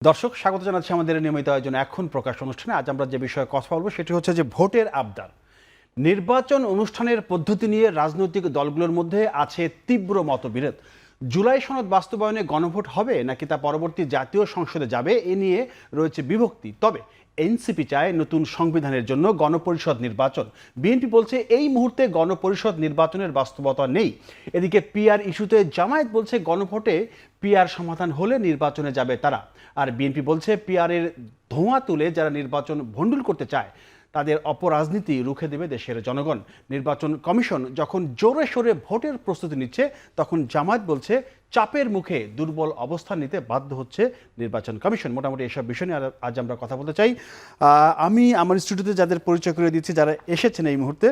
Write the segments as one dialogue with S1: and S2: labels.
S1: দর্শক স্বাগত জানাচ্ছি আমাদের নিয়মিত আয়োজন এখন প্রকাশ অনুষ্ঠানে। আজ আমরা যে বিষয়ে কথা বলবো সেটি হচ্ছে যে ভোটের আবদার। নির্বাচন অনুষ্ঠানের পদ্ধতি নিয়ে রাজনৈতিক দলগুলোর মধ্যে আছে তীব্র মতবিরোধ। জুলাই সনদ বাস্তবায়নে গণভোট হবে নাকি তা পরবর্তী জাতীয় সংসদে যাবে এ নিয়ে রয়েছে বিভক্তি। তবে এনসিপি চায় নতুন সংবিধানের জন্য গণপরিষদ নির্বাচন। বিএনপি বলছে এই মুহূর্তে গণপরিষদ নির্বাচনের বাস্তবতা নেই। এদিকে পিআর ইস্যুতে জামায়াত বলছে গণভোটে পিআর সমাধান হলে নির্বাচনে যাবে তারা। আর বিএনপি বলছে পিআরের ধোঁয়া তুলে যারা নির্বাচন ভণ্ডুল করতে চায় তাদের অপরাজনীতি রুখে দেবে দেশের জনগণ। নির্বাচন কমিশন যখন জোরে সোরে ভোটের প্রস্তুতি নিচ্ছে তখন জামায়াত বলছে চাপের মুখে দুর্বল অবস্থান নিতে বাধ্য হচ্ছে নির্বাচন কমিশন। মোটামুটি এসব বিষয় নিয়ে আজ আমরা কথা বলতে চাই। আমি আমার স্টুডিওতে যাদের পরিচয় করে দিচ্ছি, যারা এসেছেন এই মুহূর্তে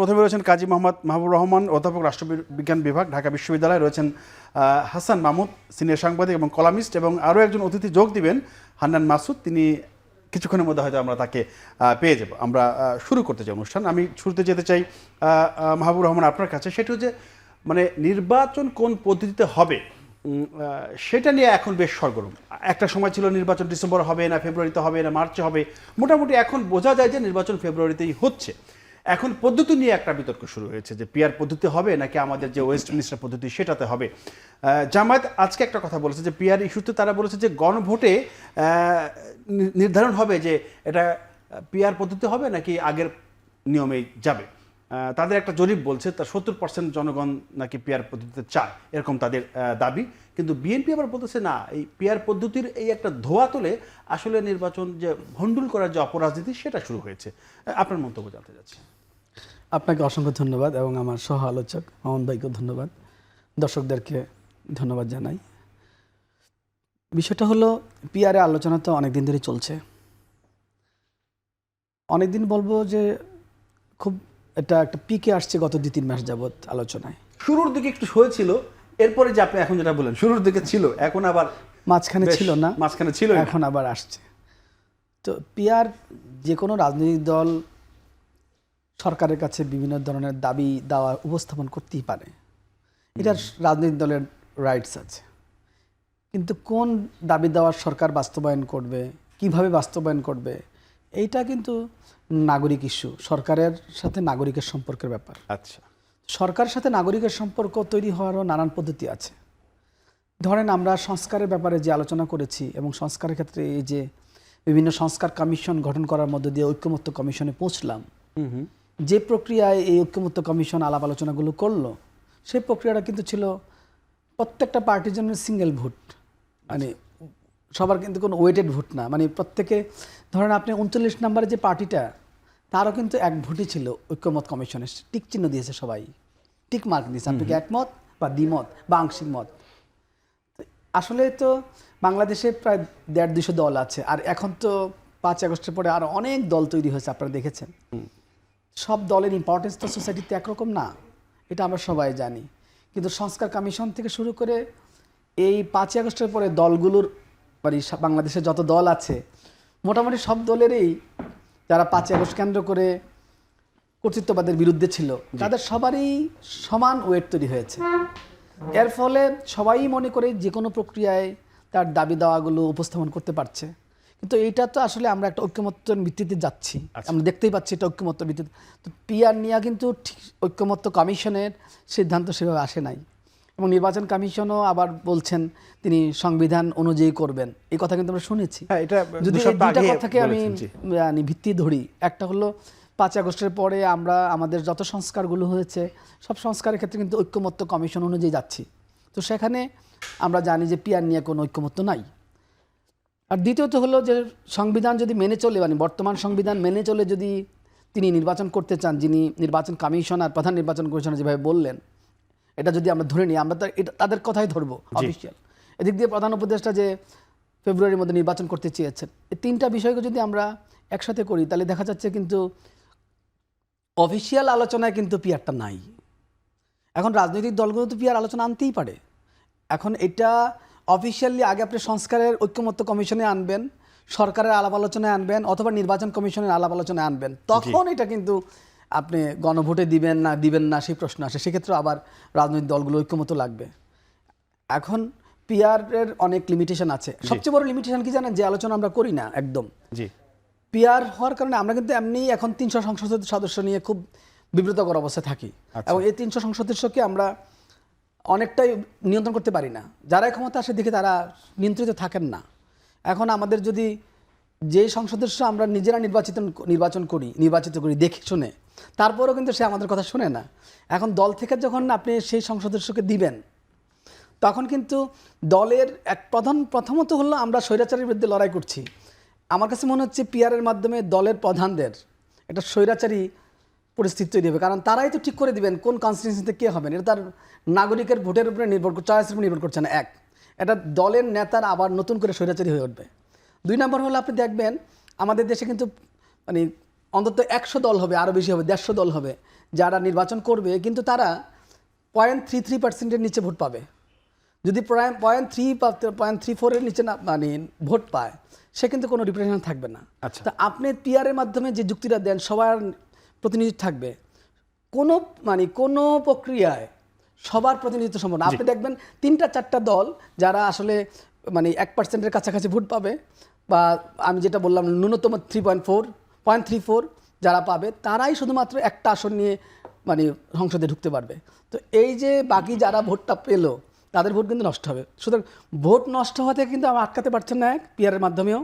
S1: প্রথমে রয়েছেন কাজী মোহাম্মদ মাহবুব রহমান, অধ্যাপক রাষ্ট্রবিজ্ঞান বিভাগ, ঢাকা বিশ্ববিদ্যালয়। রয়েছেন হাসান মাহমুদ, সিনিয়র সাংবাদিক এবং কলামিস্ট। এবং আরও একজন অতিথি যোগ দিবেন, হান্নান মাসুদ। তিনি কিছুক্ষণের মধ্যে হয়তো আমরা তাকে পেয়ে যাব। আমরা শুরু করতে চাই অনুষ্ঠান। আমি শুরুতে যেতে চাই মাহবুব রহমান আপনার কাছে। সেটা হচ্ছে মানে নির্বাচন কোন পদ্ধতিতে হবে সেটা নিয়ে এখন বেশ সরগরম। একটা সময় ছিল নির্বাচন ডিসেম্বর হবে না, ফেব্রুয়ারিতে হবে না, মার্চে হবে। মোটামুটি এখন বোঝা যায় যে নির্বাচন ফেব্রুয়ারিতেই হচ্ছে। এখন পদ্ধতি নিয়ে একটা বিতর্ক শুরু হয়েছে যে পিআর পদ্ধতি হবে নাকি আমাদের যে ওয়েস্টমিনিস্টার পদ্ধতি সেটাতে হবে। জামায়াত আজকে একটা কথা বলেছে যে পিআর ইস্যুতে তারা বলেছে যে গণভোটে নির্ধারণ হবে যে এটা পিআর পদ্ধতি হবে নাকি আগের নিয়মেই যাবে। তাদের একটা জরিপ বলছে তার 70% জনগণ নাকি পিআর পদ্ধতিতে চায়, এরকম তাদের দাবি। কিন্তু বিএনপি আবার বলতেছে না, এই পিআর পদ্ধতির এই একটা ধোয়া তুলে আসলে নির্বাচন যে ভণ্ডুল করার যে অপরাজনীতি সেটা শুরু হয়েছে। আপনার মন্তব্য জানতে চাচ্ছি।
S2: আপনাকে অসংখ্য ধন্যবাদ এবং আমার সহ আলোচক মামুন ভাইকেও ধন্যবাদ, দর্শকদেরকে ধন্যবাদ জানাই। বিষয়টা হলো পিআরে আলোচনা তো অনেকদিন ধরে চলছে। অনেকদিন বলবো যে খুব এটা একটা পিকে আসছে গত 2-3 মাস যাবৎ আলোচনায়।
S1: শুরুর দিকে একটু হয়েছিল, এরপরে যে আপনি এখন যেটা বলেন শুরুর দিকে ছিল, এখন আবার
S2: মাঝখানে ছিল না,
S1: মাঝখানে ছিল,
S2: এখন আবার আসছে। তো পিআর যে কোনো রাজনৈতিক দল সরকারের কাছে বিভিন্ন ধরনের দাবি দাওয়া উপস্থাপন করতেই পারে, এটার রাজনৈতিক দলের রাইটস আছে। কিন্তু কোন দাবি দাওয়ার সরকার বাস্তবায়ন করবে, কিভাবে বাস্তবায়ন করবে, এইটা কিন্তু নাগরিক ইস্যু, সরকারের সাথে নাগরিকের সম্পর্কের ব্যাপার।
S1: আচ্ছা,
S2: সরকারের সাথে নাগরিকের সম্পর্ক তৈরি হওয়ারও নানান পদ্ধতি আছে। ধরেন আমরা সংস্কারের ব্যাপারে যে আলোচনা করেছি এবং সংস্কারের ক্ষেত্রে এই যে বিভিন্ন সংস্কার কমিশন গঠন করার মধ্য দিয়ে ঐক্যমত্য কমিশনে পৌঁছলাম, যে প্রক্রিয়ায় এই ঐক্যমত্য কমিশন আলাপ আলোচনাগুলো করলো সেই প্রক্রিয়াটা কিন্তু ছিল প্রত্যেকটা পার্টির জন্য সিঙ্গেল ভোট, মানে সবার কিন্তু কোনো ওয়েটেড ভোট না। মানে প্রত্যেকে ধরেন আপনি 39 নম্বরের যে পার্টিটা তারও কিন্তু এক ভোটই ছিল ঐক্যমত কমিশনের, টিক চিহ্ন দিয়েছে, সবাই টিক মার্ক দিয়েছে, আপনি কি একমত বা দ্বিমত বা আংশিক মত। আসলে তো বাংলাদেশে প্রায় 150-200 দল আছে, আর এখন তো 5 আগস্টের পরে আরও অনেক দল তৈরি হয়েছে, আপনারা দেখেছেন। সব দলের ইম্পর্টেন্স তো সোসাইটিতে একরকম না, এটা আমরা সবাই জানি। কিন্তু সংস্কার কমিশন থেকে শুরু করে এই 5 আগস্টের পরে দলগুলোর মানে বাংলাদেশে যত দল আছে মোটামুটি সব দলেরই যারা 5 আগস্ট কেন্দ্র করে কর্তৃত্ববাদের বিরুদ্ধে ছিল তাদের সবারই সমান ওয়েট তৈরি হয়েছে। এর ফলে সবাই মনে করে যে কোনো প্রক্রিয়ায় তার দাবি দাওয়াগুলো উপস্থাপন করতে পারছে। কিন্তু এইটা তো আসলে আমরা একটা ঐক্যমত্যের ভিত্তিতে যাচ্ছি, আমরা দেখতেই পাচ্ছি এটা ঐক্যমত্যের ভিত্তিতে। তো পিআর নিয়ে কিন্তু ঠিক ঐক্যমত্য কমিশনের সিদ্ধান্ত সেভাবে আসে নাই, এবং নির্বাচন কমিশনও আবার বলছেন তিনি সংবিধান অনুযায়ী করবেন, এই কথা কিন্তু আমরা শুনেছি। যদি এই দুইটা কথাকে আমি ভিত্তি ধরি, একটা হলো 5 আগস্টের পরে আমরা আমাদের যত সংস্কারগুলো হয়েছে সব সংস্কারের ক্ষেত্রে কিন্তু ঐক্যমত্য কমিশন অনুযায়ী যাচ্ছি। তো সেখানে আমরা জানি যে পিআর নিয়ে কোনো ঐক্যমত্য নাই। আর দ্বিতীয়ত হলো যে সংবিধান যদি মেনে চলে, মানে বর্তমান সংবিধান মেনে চলে যদি তিনি নির্বাচন করতে চান, যিনি নির্বাচন কমিশন আর প্রধান নির্বাচন কমিশনার যেভাবে বললেন, এটা যদি আমরা ধরে নিই, আমরা তো এটা তাদের কথাই ধরবো অফিসিয়াল। এদিক দিয়ে প্রধান উপদেষ্টা যে ফেব্রুয়ারির মধ্যে নির্বাচন করতে চেয়েছেন, এই 3টা বিষয়কে যদি আমরা একসাথে করি তাহলে দেখা যাচ্ছে কিন্তু অফিসিয়াল আলোচনায় কিন্তু পিআরটা নাই। এখন রাজনৈতিক দলগুলো তো পিআর আলোচনা আনতেই পারে। এখন এটা অফিসিয়ালি আগে আপনি সংস্কারের ঐক্যমত্য কমিশনে আনবেন, সরকারের আলাপ আলোচনায় আনবেন, অথবা নির্বাচন কমিশনের আলাপ আলোচনায় আনবেন, তখন এটা কিন্তু আপনি গণভোটে দিবেন না সেই প্রশ্ন আসে। সেক্ষেত্রে আবার রাজনৈতিক দলগুলো ঐক্যমত্য লাগবে। এখন পিআরের অনেক লিমিটেশন আছে। সবচেয়ে বড় লিমিটেশন কি জানেন, যে আলোচনা আমরা করি না একদম।
S1: জি,
S2: পিআর হওয়ার কারণে আমরা কিন্তু এমনি এখন 300 সংসদ সদস্য নিয়ে খুব বিব্রতকর অবস্থায় থাকি, এবং এই 300 সংসদ সদস্যকে আমরা অনেকটাই নিয়ন্ত্রণ করতে পারি না। যারাই ক্ষমতা আসে দেখে তারা নিয়ন্ত্রিত থাকেন না। এখন আমাদের যদি যে সংসদ সদস্য আমরা নিজেরা নির্বাচিত করি দেখে শুনে, তারপরেও কিন্তু সে আমাদের কথা শুনে না। এখন দল থেকে যখন আপনি সেই সংসদ সদস্যকে দিবেন, তখন কিন্তু দলের প্রথমত হলো আমরা স্বৈরাচারের বিরুদ্ধে লড়াই করছি। আমার কাছে মনে হচ্ছে পিআরের মাধ্যমে দলের প্রধানদের একটা স্বৈরাচারী পরিস্থিতি তৈরি হবে, কারণ তারাই তো ঠিক করে দিবেন কোন কনস্টিটিউয়েন্সিতে কে হবেন। এটা তার নাগরিকের ভোটের উপরে চয়েসের উপর নির্ভর করছে না। এটা দলের নেতার আবার নতুন করে স্বৈরাচারী হয়ে উঠবে। 2 নম্বর হলো, আপনি দেখবেন আমাদের দেশে কিন্তু মানে অন্তত 100 দল হবে, আরও বেশি হবে, 150 দল হবে যারা নির্বাচন করবে, কিন্তু তারা 0.33% নিচে ভোট পাবে। যদি 0.34 নিচে না মানে ভোট পায়, সে কিন্তু কোনো রিপ্রেজেন্টেশন থাকবে না।
S1: আচ্ছা।
S2: তা আপনি পিআরের মাধ্যমে যে যুক্তিটা দেন, সবার প্রতিনিধিত্ব থাকবে, কোনো প্রক্রিয়ায় সবার প্রতিনিধিত্ব সম্ভব না। আপনি দেখবেন 3-4টা দল যারা আসলে 1%-এর কাছাকাছি ভোট পাবে, বা আমি যেটা বললাম ন্যূনতম 0.34 যারা পাবে, তারাই শুধুমাত্র একটা আসন নিয়ে সংসদে ঢুকতে পারবে। তো এই যে বাকি যারা ভোটটা পেলো, তাদের ভোট কিন্তু নষ্ট হবে। সুতরাং ভোট নষ্ট হওয়া থেকে কিন্তু আমরা আটকাতে পারছেন না, পিআরের মাধ্যমেও।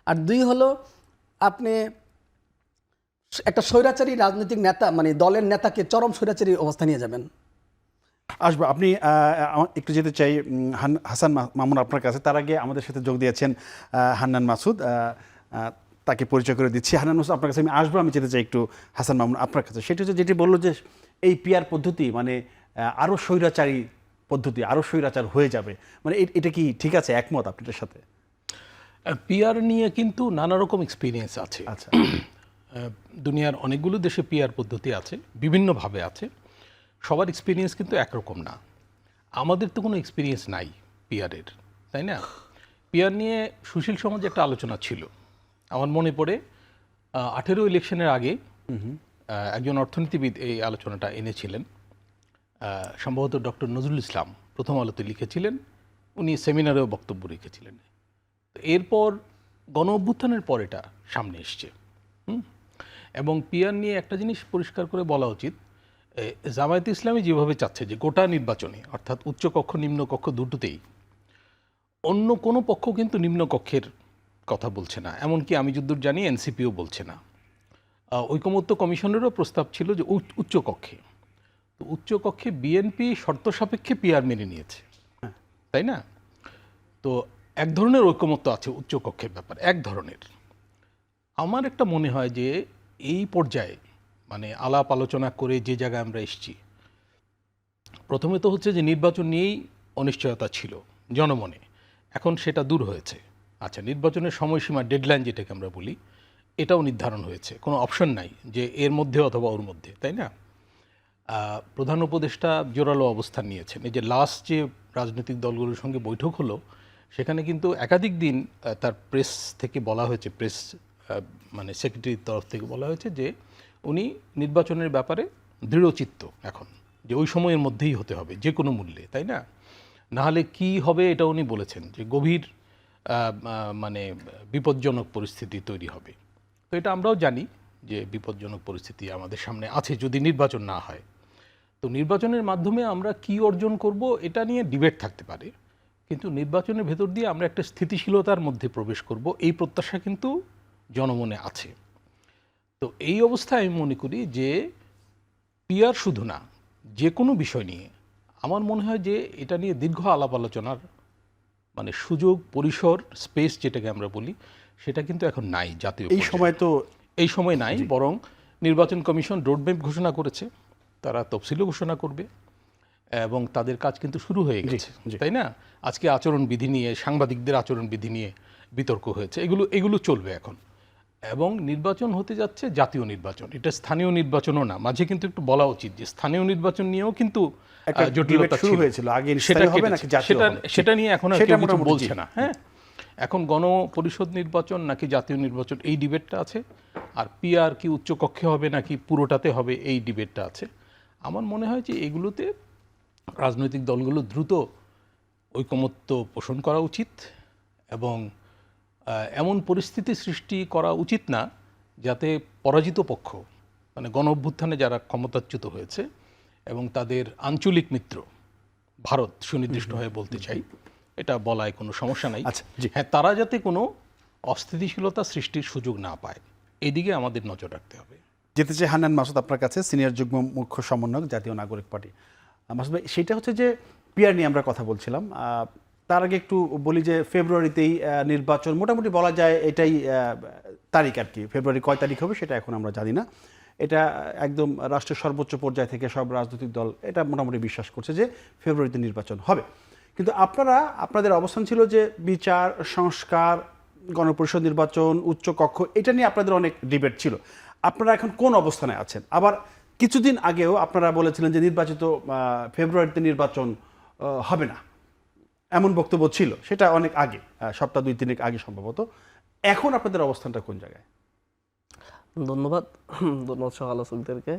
S2: আর 2 হলো, আপনি একটা স্বৈরাচারী রাজনৈতিক নেতা দলের নেতাকে চরম স্বৈরাচারী অবস্থা নিয়ে যাবেন।
S1: আসবো। আপনি একটু যেতে চাই হাসান মামুন আপনার কাছে। তার আগে আমাদের সাথে যোগ দিয়েছেন হান্নান মাসুদ, তাকে পরিচয় করে দিচ্ছি। হান্নান মাসুদ, আপনার কাছে আমি আসবো। আমি যেতে চাই একটু হাসান মামুন আপনার কাছে। সেটা হচ্ছে যেটি বললো যে এই পিআর পদ্ধতি আরও স্বৈরাচারী পদ্ধতি, আরও স্বৈরাচার হয়ে যাবে, এটা কি ঠিক আছে? একমত আপনাদের সাথে?
S3: পিআর নিয়ে কিন্তু নানা রকম এক্সপিরিয়েন্স আছে।
S1: আচ্ছা।
S3: দুনিয়ার অনেকগুলো দেশে পিআর পদ্ধতি আছে, বিভিন্নভাবে আছে। সবার এক্সপিরিয়েন্স কিন্তু একরকম না। আমাদের তো কোনো এক্সপিরিয়েন্স নাই পিআরের, তাই না? পিআর নিয়ে সুশীল সমাজে একটা আলোচনা ছিল, আমার মনে পড়ে 18 ইলেকশনের আগে একজন অর্থনীতিবিদ এই আলোচনাটা এনেছিলেন, সম্ভবত ডক্টর নজরুল ইসলাম প্রথম আলোতে লিখেছিলেন, উনি সেমিনারেও বক্তব্য রেখেছিলেন। এরপর গণ অভ্যুত্থানের পর এটা সামনে এসছে। এবং পিআর নিয়ে একটা জিনিস পরিষ্কার করে বলা উচিত, জামায়াতে ইসলামী যেভাবে চাচ্ছে যে গোটা নির্বাচনে, অর্থাৎ উচ্চকক্ষ নিম্নকক্ষ দুটোতেই, অন্য কোনো পক্ষ কিন্তু নিম্নকক্ষের কথা বলছে না, এমনকি আমি যদ্দূর জানি এনসিপিও বলছে না। ঐকমত্য কমিশনেরও প্রস্তাব ছিল যে উচ্চকক্ষে। তো উচ্চকক্ষে বিএনপি শর্ত সাপেক্ষে পিআর মেনে নিয়েছে, তাই না? তো এক ধরনের ঐকমত্য আছে উচ্চকক্ষের ব্যাপারে, এক ধরনের। আমার একটা মনে হয় যে এই পর্যায়ে আলাপ আলোচনা করে যে জায়গায় আমরা এসেছি, প্রথমে তো হচ্ছে যে নির্বাচন নিয়েই অনিশ্চয়তা ছিল জনমনে, এখন সেটা দূর হয়েছে। আচ্ছা, নির্বাচনের সময়সীমা, ডেডলাইন যেটাকে আমরা বলি, এটাও নির্ধারণ হয়েছে, কোনো অপশন নাই যে এর মধ্যে অথবা ওর মধ্যে, তাই না? প্রধান উপদেষ্টা জোরালো অবস্থান নিয়েছেন। এই যে লাস্ট যে রাজনৈতিক দলগুলোর সঙ্গে বৈঠক হলো, সেখানে কিন্তু একাধিক দিন তার প্রেস থেকে বলা হয়েছে, প্রেস সেক্রেটারির তরফ থেকে বলা হয়েছে যে উনি নির্বাচনের ব্যাপারে দৃঢ়চিত্ত এখন, যে ওই সময়ের মধ্যেই হতে হবে যে কোনো মূল্যে, তাই না? নাহলে কি হবে এটা উনি বলেছেন যে গভীর বিপজ্জনক পরিস্থিতি তৈরি হবে। তো এটা আমরাও জানি যে বিপজ্জনক পরিস্থিতি আমাদের সামনে আছে যদি নির্বাচন না হয়। তো নির্বাচনের মাধ্যমে আমরা কি অর্জন করব এটা নিয়ে ডিবেট থাকতে পারে, কিন্তু নির্বাচনের ভেতর দিয়ে আমরা একটা স্থিতিশীলতার মধ্যে প্রবেশ করব, এই প্রত্যাশা কিন্তু জনমনে আছে। তো এই অবস্থায় আমি মনে করি যে পিআর শুধু না, যে কোনো বিষয় নিয়ে আমার মনে হয় যে এটা নিয়ে দীর্ঘ আলাপ আলোচনার সুযোগ, পরিসর, স্পেস যেটাকে আমরা বলি, সেটা কিন্তু এখন নাই জাতীয় এই সময় নাই। বরং নির্বাচন কমিশন রোডম্যাপ ঘোষণা করেছে, তারা তফসিলও ঘোষণা করবে, এবং তাদের কাজ কিন্তু শুরু হয়ে গেছে, তাই না? আজকে আচরণবিধি নিয়ে, সাংবাদিকদের আচরণবিধি নিয়ে বিতর্ক হয়েছে, এগুলো চলবে এখন। এবং নির্বাচন হতে যাচ্ছে জাতীয় নির্বাচন, এটা স্থানীয় নির্বাচনও না। মাঝে কিন্তু একটু বলা উচিত যে স্থানীয় নির্বাচন নিয়েও কিন্তু জটিলতা শুরু হয়েছিল, সেটা নিয়ে এখন আর কেউ কিছু বলছে না। হ্যাঁ, এখন গণপরিষদ নির্বাচন নাকি জাতীয় নির্বাচন, এই ডিবেটটা আছে। আর পিআর কি উচ্চকক্ষে হবে নাকি পুরোটাতে হবে, এই ডিবেটটা আছে। আমার মনে হয় যে এগুলোতে রাজনৈতিক দলগুলো দ্রুত ঐকমত্য পোষণ করা উচিত এবং এমন পরিস্থিতি সৃষ্টি করা উচিত না যাতে পরাজিত পক্ষ মানে গণ অভ্যুত্থানে যারা ক্ষমতাচ্যুত হয়েছে এবং তাদের আঞ্চলিক মিত্র ভারত সুনির্দিষ্ট হয়ে বলতে চাই, এটা বলায় কোনো সমস্যা নাই,
S1: আচ্ছা, জি।
S3: হ্যাঁ, তারা যাতে কোনো অস্থিতিশীলতা সৃষ্টির সুযোগ না পায় এদিকে আমাদের নজর রাখতে হবে।
S1: যেতে চাই হান্নান মাসুদ আপনার কাছে, সিনিয়র যুগ্ম মুখ্য সমন্বয়ক জাতীয় নাগরিক পার্টি। মাসুদ ভাই, সেটা হচ্ছে যে পিআর নিয়ে আমরা কথা বলছিলাম, তার আগে একটু বলি যে ফেব্রুয়ারিতেই নির্বাচন মোটামুটি বলা যায়, এটাই তারিখ আর কি। ফেব্রুয়ারি কয় তারিখ হবে সেটা এখন আমরা জানি না। এটা একদম রাষ্ট্রের সর্বোচ্চ পর্যায় থেকে সব রাজনৈতিক দল এটা মোটামুটি বিশ্বাস করছে যে ফেব্রুয়ারিতে নির্বাচন হবে। কিন্তু আপনাদের অবস্থান ছিল যে বিচার, সংস্কার, গণপরিষদ নির্বাচন, উচ্চ কক্ষ, এটা নিয়ে আপনাদের অনেক ডিবেট ছিল। আপনারা এখন কোন অবস্থানে আছেন? আবার কিছুদিন আগেও আপনারা বলেছিলেন যে নির্বাচিত ফেব্রুয়ারিতে নির্বাচন হবে না, এমন বক্তব্য ছিল। সেটা অনেক আগে, সপ্তাহ 2-3 আগে সম্ভবত। এখন আপনাদের অবস্থানটা কোন জায়গায়?
S4: ধন্যবাদ সহ আলোচকদেরকে।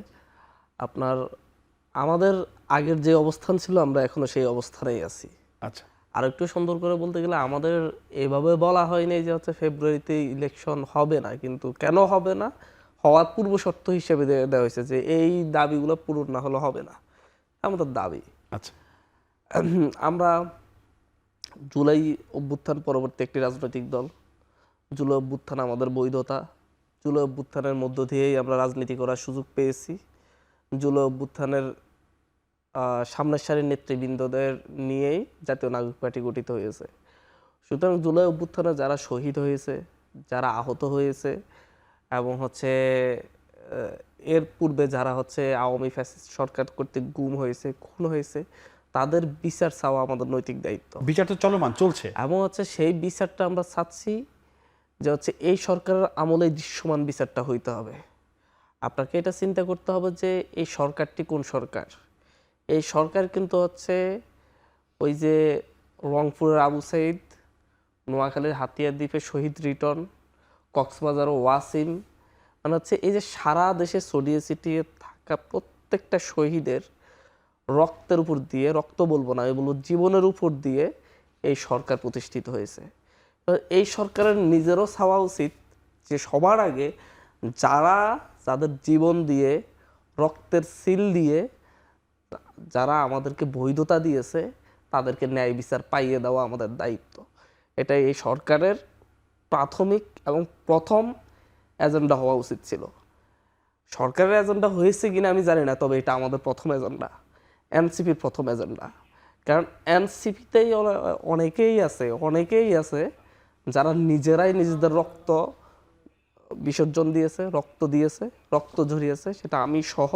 S4: আমাদের আগের যে অবস্থান ছিল আমরা এখনো সেই অবস্থানেই আছি।
S1: আচ্ছা,
S4: আর একটু সুন্দর করে বলতে গেলে আমাদের এভাবে বলা হয়নি যে হচ্ছে ফেব্রুয়ারিতে ইলেকশন হবে না, কিন্তু কেন হবে না হওয়ার পূর্ব শর্ত হিসেবে দেওয়া হয়েছে যে এই দাবিগুলো পূরণ না হলে হবে না, আমাদের দাবি।
S1: আচ্ছা,
S4: আমরা জুলাই অভ্যুত্থান পরবর্তী একটি রাজনৈতিক দল। জুলাই অভ্যুত্থান আমাদের বৈধতা, জুলাই অভ্যুত্থানের মধ্য দিয়েই আমরা রাজনীতি করার সুযোগ পেয়েছি। জুলাই অভ্যুত্থানের সামনের সারির নেতৃবৃন্দদের নিয়েই জাতীয় নাগরিক পার্টি গঠিত হয়েছে। সুতরাং জুলাই অভ্যুত্থানে যারা শহীদ হয়েছে, যারা আহত হয়েছে এবং এর পূর্বে যারা আওয়ামী ফ্যাসিস্ট সরকার কর্তৃক গুম হয়েছে, খুন হয়েছে, তাদের বিচার চাওয়া আমাদের নৈতিক দায়িত্ব।
S1: বিচার তো চলমান চলছে
S4: এবং সেই বিচারটা আমরা চাচ্ছি যে এই সরকারের আমলে দৃশ্যমান বিচারটা হইতে হবে। আপনাকে এটা চিন্তা করতে হবে যে এই সরকারটি কোন সরকার। এই সরকার কিন্তু ওই যে রংপুরের আবু সাইদ, নোয়াখালীর হাতিয়ার দ্বীপে শহীদ রিটন, কক্সবাজার ও ওয়াসিম, মানে এই যে সারা দেশে ছড়িয়ে ছিটিয়ে থাকা প্রত্যেকটা শহীদের রক্তের উপর দিয়ে, রক্ত বলবো না, আমি বলবো জীবনের উপর দিয়ে এই সরকার প্রতিষ্ঠিত হয়েছে। এই সরকারের নিজেরও চাওয়া উচিত যে সবার আগে যাদের জীবন দিয়ে, রক্তের সিল দিয়ে যারা আমাদেরকে বৈধতা দিয়েছে তাদেরকে ন্যায় বিচার পাইয়ে দেওয়া আমাদের দায়িত্ব। এটাই এই সরকারের প্রাথমিক এবং প্রথম এজেন্ডা হওয়া উচিত ছিল। সরকারের এজেন্ডা হয়েছে কিনা আমি জানি না, তবে এটা আমাদের প্রথম এজেন্ডা, এনসিপির প্রথম এজেন্ডা। কারণ এনসিপিতেই অনেকেই আছে যারা নিজেরাই নিজেদের রক্ত বিসর্জন দিয়েছে, রক্ত ঝরিয়েছে, সেটা আমি সহ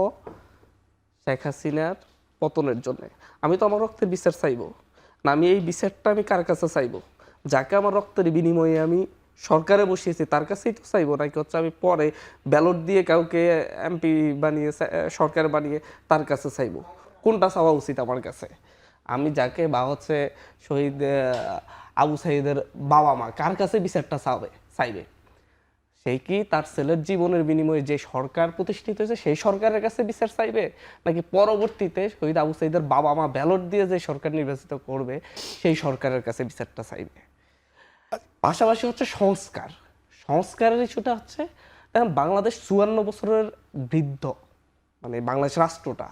S4: শেখ হাসিনার পতনের জন্য। আমি তো আমার রক্তের বিচার চাইবো না, আমি এই বিচারটা আমি কার কাছে চাইবো? যাকে আমার রক্তের বিনিময়ে আমি সরকারে বসিয়েছি তার কাছেই তো চাইবো, নাকি আমি পরে ব্যালট দিয়ে কাউকে এমপি বানিয়ে সরকার বানিয়ে তার কাছে চাইবো? কোনটা চাওয়া উচিত আমার কাছে? আমি যাকে বা শহীদ আবু সাইদের বাবা মা কার কাছে বিচারটা চাইবে? সেই কি তার ছেলের জীবনের বিনিময়ে যে সরকার প্রতিষ্ঠিত হয়েছে সেই সরকারের কাছে বিচার চাইবে, নাকি পরবর্তীতে শহীদ আবু সাইদের বাবা মা ব্যালট দিয়ে যে সরকার নির্বাচিত করবে সেই সরকারের কাছে বিচারটা চাইবে? পাশাপাশি সংস্কারের ইস্যুটা দেখেন, বাংলাদেশ 54 বছরের বৃদ্ধ, মানে বাংলাদেশ রাষ্ট্রটা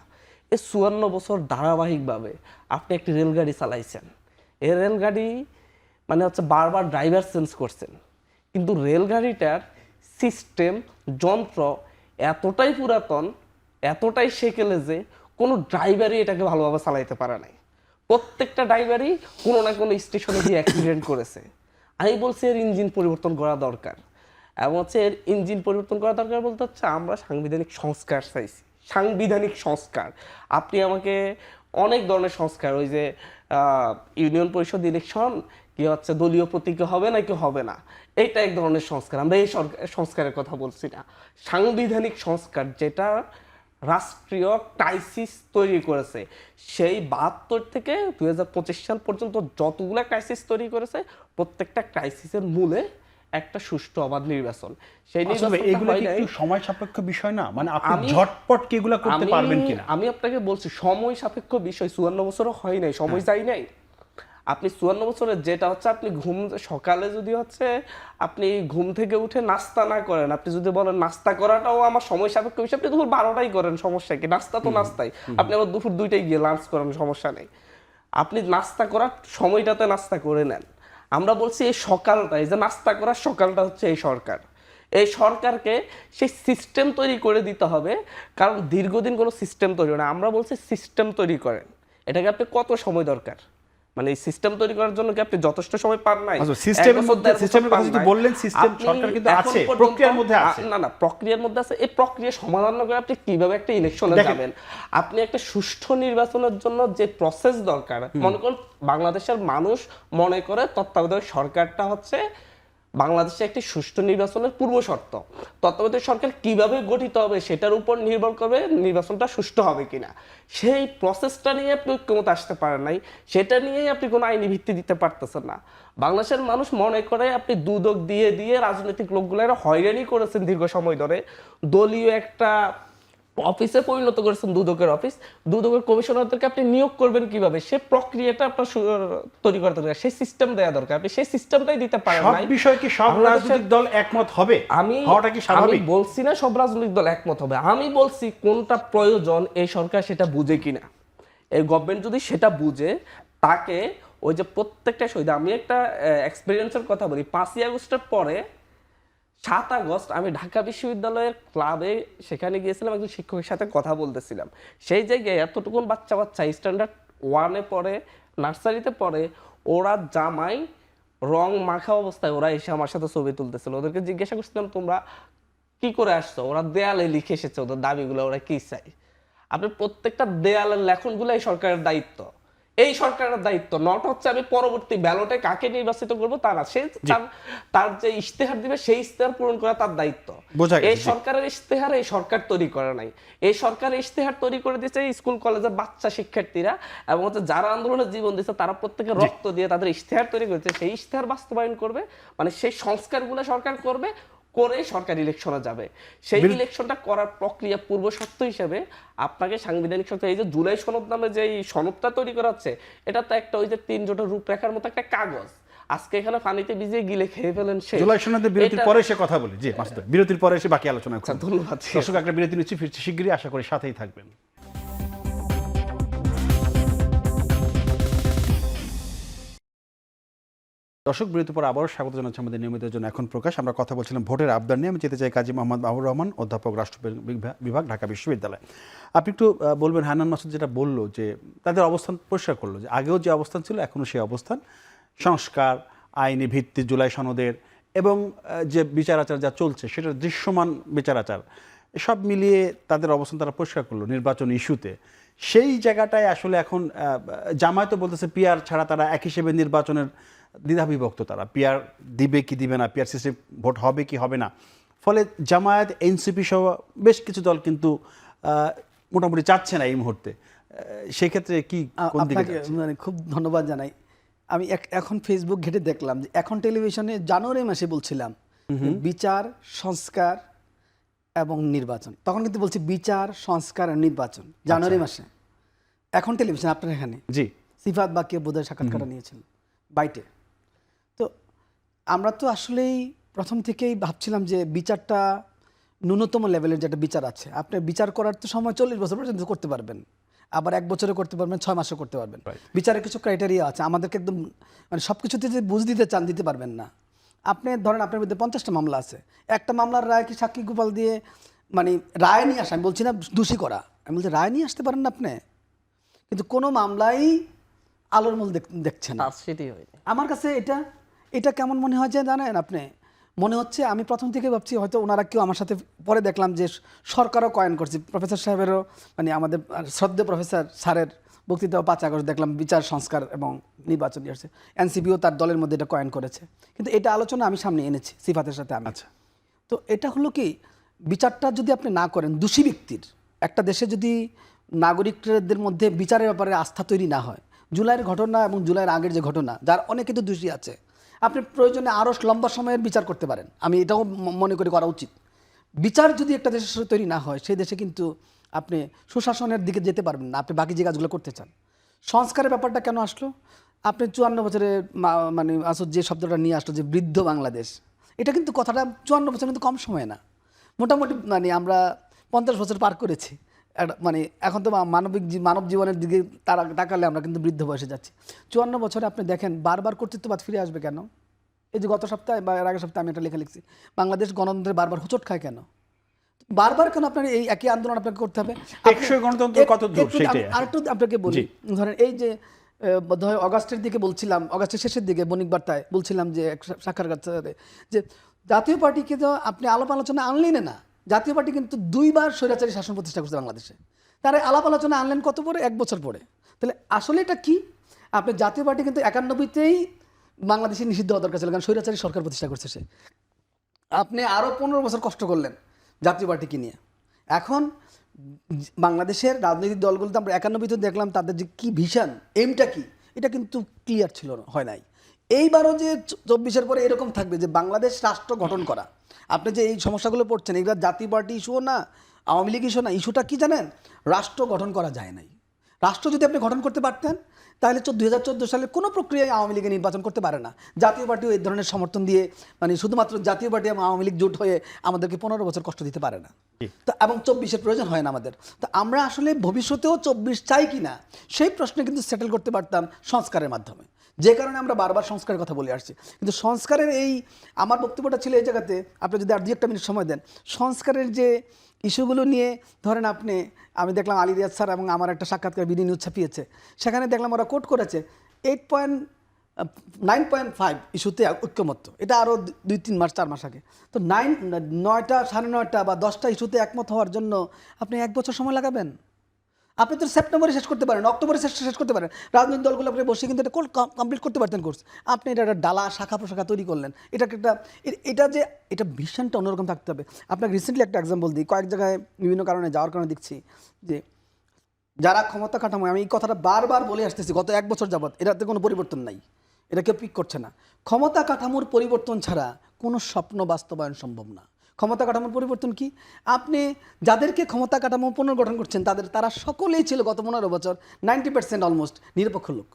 S4: এই 54 বছর ধারাবাহিকভাবে আপনি একটি রেলগাড়ি চালাইছেন। এই রেলগাড়ি মানে বারবার ড্রাইভার চেঞ্জ করছেন, কিন্তু রেলগাড়িটার সিস্টেম, যন্ত্র এতটাই পুরাতন, এতটাই সেকেলে যে কোনো ড্রাইভারই এটাকে ভালোভাবে চালাইতে পারে নাই। প্রত্যেকটা ড্রাইভারই কোনো না কোনো স্টেশনে গিয়ে অ্যাক্সিডেন্ট করেছে। আমি বলছি এর ইঞ্জিন পরিবর্তন করা দরকার। এবং এর ইঞ্জিন পরিবর্তন করা দরকার বলতে আমরা সাংবিধানিক সংস্কার চাইছি। সাংবিধানিক সংস্কার, আপনি আমাকে অনেক ধরনের সংস্কার, ওই যে ইউনিয়ন পরিষদ ইলেকশন কি দলীয় প্রতীকে হবে নাকি হবে না, এইটা এক ধরনের সংস্কার। আমরা এই সংস্কারের কথা বলছি না, সাংবিধানিক সংস্কার যেটা রাষ্ট্রীয় ক্রাইসিস তৈরি করেছে। সেই 72 থেকে 2025 সাল পর্যন্ত যতগুলো ক্রাইসিস তৈরি করেছে, প্রত্যেকটা ক্রাইসিসের মূলে একটা সুষ্ঠু অবাধ নির্বাচন। সেই
S1: এগুলো একটু সময় সাপেক্ষ বিষয় না, মানে আপনি ঝটপট কি এগুলো করতে পারবেন কিনা?
S4: আমি আপনাকে বলছি সময় সাপেক্ষ বিষয়। 54 বছরও হয় নাই, সময় যাই নাই। আপনি 54 বছরের যেটা হচ্ছে আপনি সকালে যদি হচ্ছে আপনি ঘুম থেকে উঠে নাস্তা না করেন, আপনি যদি বলেন নাস্তা করাটাও আমার সময় সাপেক্ষ বিষয়, আপনি দুপুর 12টাই করেন, সমস্যা কি? নাস্তা তো নাস্তাই, আপনি আবার দুপুর 2টায় গিয়ে লাঞ্চ করেন, সমস্যা নেই। আপনি নাস্তা করার সময়টাতে নাস্তা করে নেন। আমরা বলছি এই সকালটা, এই যে নাস্তা করার সকালটা হচ্ছে এই সরকার। এই সরকারকে সেই সিস্টেম তৈরি করে দিতে হবে, কারণ দীর্ঘদিন কোনো সিস্টেম তৈরি হয় না। আমরা বলছি সিস্টেম তৈরি করেন। এটাকে আপনি কত সময় দরকার? মানে এই সিস্টেম তৈরি করার জন্য কি আপনি যথেষ্ট সময় পান নাই?
S1: সিস্টেমের মধ্যে সিস্টেমের কথা যদি বললেন, সিস্টেম সরকার কিন্তু আছে, প্রক্রিয়ার মধ্যে আছে।
S4: না, প্রক্রিয়ার মধ্যে আছে। এই প্রক্রিয়া সমাধান করে আপনি কিভাবে একটা ইলেকশনে যাবেন? আপনি একটা সুষ্ঠু নির্বাচনের জন্য যে প্রসেস দরকার, মনে করুন বাংলাদেশের মানুষ মনে করে তত্ত্বাবধায়ক সরকারটা হচ্ছে বাংলাদেশে একটি সুষ্ঠু নির্বাচনের পূর্ব শর্ত। তত্ত্বাবধায়ক সরকার কিভাবে গঠিত হবে সেটার উপর নির্ভর করবে নির্বাচনটা সুষ্ঠু হবে কিনা। সেই প্রসেসটা নিয়ে আপনি ঐক্যমত আসতে পারেন নাই, সেটা নিয়েই আপনি কোনো আইনি ভিত্তি দিতে পারতেছেন না। বাংলাদেশের মানুষ মনে করে আপনি দুদক দিয়ে দিয়ে রাজনৈতিক লোকগুলো হয়রানি করেছেন দীর্ঘ সময় ধরে, দলীয় একটা অফিসে পরিণত করেছেন দুদকের অফিস। দুদকের কমিশনারদেরকে আপনি নিয়োগ করবেন কিভাবে, সে প্রক্রিয়াটা আপনার তৈরি করা দরকার, সেই সিস্টেম দেওয়া দরকার। আপনি সেই সিস্টেমটাই দিতে পারেন না।
S1: সব বিষয় কি সব রাজনৈতিক দল একমত হবে? হওয়াটা কি স্বাভাবিক?
S4: আমি বলছি না সব রাজনৈতিক দল একমত হবে, আমি বলছি কোনটা প্রয়োজন এই সরকার সেটা বুঝে কিনা। এই গভর্নমেন্ট যদি সেটা বুঝে, তাকে ওই যে প্রত্যেকটা শহীদ, আমি একটা এক্সপেরিয়েন্সের কথা বলি, 5ই আগস্টের পরে 7 আগস্ট আমি ঢাকা বিশ্ববিদ্যালয়ের ক্লাবে সেখানে গিয়েছিলাম, একজন শিক্ষকের সাথে কথা বলতেছিলাম। সেই জায়গায় এতটুকুন বাচ্চা স্ট্যান্ডার্ড 1-এ পড়ে, নার্সারিতে পড়ে, ওরা জামাই রং মাখা অবস্থায় ওরা এসে আমার সাথে ছবি তুলতেছিল। ওদেরকে জিজ্ঞাসা করছিলাম তোমরা কি করে আসছো? ওরা দেয়ালে লিখে এসেছে ওদের দাবিগুলো, ওরা কি চাই। আপনি প্রত্যেকটা দেয়ালের লেখনগুলো এই সরকারের দায়িত্ব, এই সরকারের দায়িত্ব। নট হচ্ছে আমি পরবর্তী ব্যালটে কাকে নির্বাচিত করবো তা না, সে তার যে ইশতেহার দিবে সেই ইশতেহার পূরণ করা তার দায়িত্ব। এই সরকারের ইশতেহার এই সরকার তৈরি করে নাই, এই সরকার ইশতেহার তৈরি করে দিয়েছে স্কুল কলেজের বাচ্চা শিক্ষার্থীরা, এবং হচ্ছে যারা আন্দোলনে জীবন দিচ্ছে তারা প্রত্যেকে রক্ত দিয়ে তাদের ইশতেহার তৈরি করেছে, সেই ইশতেহার বাস্তবায়ন করবে, মানে সেই সংস্কারগুলো সরকার করবে, করে সরকার ইলেকশনে যাবে। সেই ইলেকশনটা করার প্রক্রিয়া পূর্ব শর্ত হিসেবে আপনাকে সাংবিধানিক শর্ত, এই যে জুলাই সনদ নামে যে সনদটা তৈরি করা হচ্ছে, এটা তো একটা ওই যে 3 জোটের রূপরেখার মতো একটা কাগজ। আজকে এখানে পানিতে ভিজিয়ে গিলে খেয়ে ফেলেন সে।
S1: জুলাই সনদের বিরতির পরে সে কথা বলি। জি মাসুদ ভাই, বিরতির পরে এসে বাকি আলোচনা করব।
S4: ধন্যবাদ।
S1: দর্শক, একটা বিরতি নিচ্ছি, ফিরছি শিগগিরই, আশা করি সাথেই থাকবেন। দর্শক, বিরতির পর আবারও স্বাগত জানাচ্ছি আমাদের নিয়মিত জন্য এখন প্রকাশ। আমরা কথা বলছিলাম ভোটের আবদার নিয়ে। আমি যেতে চাই কাজী মোহাম্মদ মাহবুর রহমান, অধ্যাপক রাষ্ট্রবিজ্ঞান বিভাগ, ঢাকা বিশ্ববিদ্যালয়। আপনি একটু বলবেন, হান্নান মাসুদ যেটা বললো যে তাদের অবস্থান পরিষ্কার করলো, যে আগেও যে অবস্থান ছিল এখনও সেই অবস্থান, সংস্কার, আইনি ভিত্তি জুলাই সনদের, এবং যে বিচার আচার যা চলছে সেটার দৃশ্যমান বিচার আচার, সব মিলিয়ে তাদের অবস্থান তারা পরিষ্কার করলো নির্বাচন ইস্যুতে। সেই জায়গাটায় আসলে এখন জামায়াতও বলতেছে পিআর ছাড়া তারা এক হিসেবে নির্বাচনের দ্বিধাবিভক্ত, তারা পিআর দিবে কি দিবে না, পিআর সিস্টেম ভোট হবে কি হবে না। ফলে জামায়াত, এনসিপি সহ বেশ কিছু দল কিন্তু মোটামুটি চাচ্ছে না এই মুহূর্তে। সেই ক্ষেত্রে কি
S2: মানে খুব ধন্যবাদ জানাই। আমি এখন ফেসবুক ঘেটে দেখলাম যে এখন টেলিভিশনে জানুয়ারি মাসে বলছিলাম বিচার, সংস্কার এবং নির্বাচন, তখন কিন্তু বলছি বিচার, সংস্কার আর নির্বাচন জানুয়ারি মাসে। এখন টেলিভিশন আপনার এখানে
S1: জি
S2: সিফাত বাকিয়ে বোধহয় সাক্ষাৎকার নিয়েছেন বাইটে। তো আমরা তো আসলেই প্রথম থেকেই ভাবছিলাম যে বিচারটা ন্যূনতম লেভেলের যেটা বিচার আছে, আপনি বিচার করার তো সময় 40 বছর পর্যন্ত করতে পারবেন, আবার 1 বছরে করতে পারবেন, 6 মাসে করতে পারবেন। বিচারের কিছু ক্রাইটেরিয়া আছে, আমাদেরকে একদম মানে সব কিছুতে যে বুঝ দিতে চান দিতে পারবেন না। আপনি ধরেন আপনার মধ্যে 50টা মামলা আছে, একটা মামলার রায় কি সাক্ষী গোপাল দিয়ে মানে রায় নিয়ে আসা, আমি বলছি না দোষী করা, আমি বলছি রায় নিয়ে আসতে পারেন না আপনি, কিন্তু কোনো মামলাই আলোর মূল দেখছেন না। আমার কাছে এটা কেমন মনে হয় যে জানেন আপনি, মনে হচ্ছে আমি প্রথম থেকে ভাবছি হয়তো ওনারা কেউ আমার সাথে, পরে দেখলাম যে সরকারও কয়েন করছে, প্রফেসর সাহেবেরও মানে আমাদের শ্রদ্ধেয় প্রফেসর স্যারের বক্তৃতাও 5 আগস্ট দেখলাম বিচার, সংস্কার এবং নির্বাচন আসছে, এনসিপিও তার দলের মধ্যে এটা কয়েন করেছে, কিন্তু এটা আলোচনা আমি সামনে এনেছি সিফাতের সাথে আমি।
S1: আচ্ছা,
S2: তো এটা হলো কি, বিচারটা যদি আপনি না করেন, দোষী ব্যক্তির একটা দেশে যদি নাগরিকদের মধ্যে বিচারের ব্যাপারে আস্থা তৈরি না হয়, জুলাইয়ের ঘটনা এবং জুলাইয়ের আগের যে ঘটনা, যার অনেকে তো দোষী আছে, আপনি প্রয়োজনে আরও লম্বা সময়ের বিচার করতে পারেন, আমি এটাও মনে করি করা উচিত। বিচার যদি একটা দেশের তৈরি না হয়, সেই দেশে কিন্তু আপনি সুশাসনের দিকে যেতে পারবেন না, আপনি বাকি যে কাজগুলো করতে চান। সংস্কারের ব্যাপারটা কেন আসলো? আপনি 54 বছরে মানে আসলে যে শব্দটা নিয়ে আসলো যে বৃদ্ধ বাংলাদেশ, এটা কিন্তু কথাটা 54 বছর কিন্তু কম সময় না। মোটামুটি মানে আমরা 50 বছর পার করেছি। মানে এখন তো মানব জীবনের দিকে তারা তাকালে আমরা কিন্তু বৃদ্ধ বয়সে যাচ্ছি। 54 বছরে আপনি দেখেন বারবার কর্তৃত্ববাদ ফিরে আসবে কেন? এই যে গত সপ্তাহে বা এর আগের সপ্তাহে আমি একটা লেখা লিখছি, বাংলাদেশ গণতন্ত্রে বারবার হোঁচট খায় কেন? বারবার কেন আপনার এই একই আন্দোলন আপনাকে করতে হবে?
S1: টেকসই গণতন্ত্র কত দূর সেটাই।
S2: আরেকটু আপনাকে বলি, ধরেন এই যে বোধহয় অগাস্টের দিকে বলছিলাম, অগাস্টের শেষের দিকে বণিক বার্তায় বলছিলাম যে এক সাক্ষাৎকারে যে জাতীয় পার্টিকে তো আপনি আলাপ আলোচনা আনলেন না। জাতীয় পার্টি কিন্তু 2 বার স্বৈরাচারী শাসন প্রতিষ্ঠা করছে বাংলাদেশে। তারা আলাপ আলোচনা আনলেন কত পরে? 1 বছর পরে। তাহলে আসলে এটা কি? আপনি জাতীয় পার্টি কিন্তু 91তেই বাংলাদেশে নিষিদ্ধ হওয়া দরকার ছিল, কারণ স্বৈরাচারী সরকার প্রতিষ্ঠা করছে সে। আপনি আরও 15 বছর কষ্ট করলেন জাতীয় পার্টিকে নিয়ে। এখন বাংলাদেশের রাজনৈতিক দলগুলোতে আমরা 91তে দেখলাম তাদের যে কী ভিশন, এমটা কি, এটা কিন্তু ক্লিয়ার ছিল না, হয় নাই। এইবারও যে 24-এর পরে এরকম থাকবে যে বাংলাদেশ রাষ্ট্র গঠন করা। আপনি যে এই সমস্যাগুলো পড়ছেন, এগুলো জাতীয় পার্টি ইস্যুও না, আওয়ামী লীগ ইস্যু না, ইস্যুটা কি জানেন? রাষ্ট্র গঠন করা যায় নাই। রাষ্ট্র যদি আপনি গঠন করতে পারতেন তাহলে 2014 সালের কোনো প্রক্রিয়ায় আওয়ামী লীগে নির্বাচন করতে পারে না। জাতীয় পার্টিও এই ধরনের সমর্থন দিয়ে, মানে শুধুমাত্র জাতীয় পার্টি এবং আওয়ামী লীগ জোট হয়ে আমাদেরকে 15 বছর কষ্ট দিতে পারে না। তো এবং 24-এর প্রয়োজন হয় না আমাদের। তো আমরা আসলে ভবিষ্যতেও 24 চাই কি না সেই প্রশ্নে কিন্তু সেটেল করতে পারতাম সংস্কারের মাধ্যমে, যে কারণে আমরা বারবার সংস্কারের কথা বলে আসছি। কিন্তু সংস্কারের এই আমার বক্তব্যটা ছিল এই জায়গাতে, আপনি যদি আর 2-1 মিনিট সময় দেন, সংস্কারের যে ইস্যুগুলো নিয়ে ধরেন আপনি, আমি দেখলাম আলী রিয়াজ স্যার এবং আমার একটা সাক্ষাৎকার বিডি নিউজ ছাপিয়েছে, সেখানে দেখলাম ওরা কোট করেছে 9.5 ইস্যুতে ঐক্যমত্য। এটা আরও 2-3 মাস 4 মাস আগে। তো 9টা 9:30 বা 10টা ইস্যুতে একমত হওয়ার জন্য আপনি 1 বছর সময় লাগাবেন? আপনি তো সেপ্টেম্বরে শেষ করতে পারেন, অক্টোবরে শেষ করতে পারেন। রাজনৈতিক দলগুলো আপনি বসে কিন্তু এটা কমপ্লিট করতে পারতেন কোর্স। আপনি এটা একটা ডালা শাখা প্রশাখা তৈরি করলেন। এটা ভিশনটা অন্যরকম থাকতে হবে। আপনাকে রিসেন্টলি একটা এক্সাম্পল দিই, কয়েক জায়গায় বিভিন্ন কারণে যাওয়ার কারণে দেখছি যে যারা ক্ষমতা কাঠামো, আমি এই কথাটা বারবার বলে আসতেছি গত 1 বছর যাবৎ, এটাতে কোনো পরিবর্তন নাই, এটা কেউ পিক করছে না। ক্ষমতা কাঠামোর পরিবর্তন ছাড়া কোনো স্বপ্ন বাস্তবায়ন সম্ভব না। ক্ষমতা কাঠামোর পরিবর্তন কি? আপনি যাদেরকে ক্ষমতা কাঠামো পুনর্গঠন করছেন তারা সকলেই ছিল গত 15 বছর 90% অলমোস্ট নিরপেক্ষ লোক।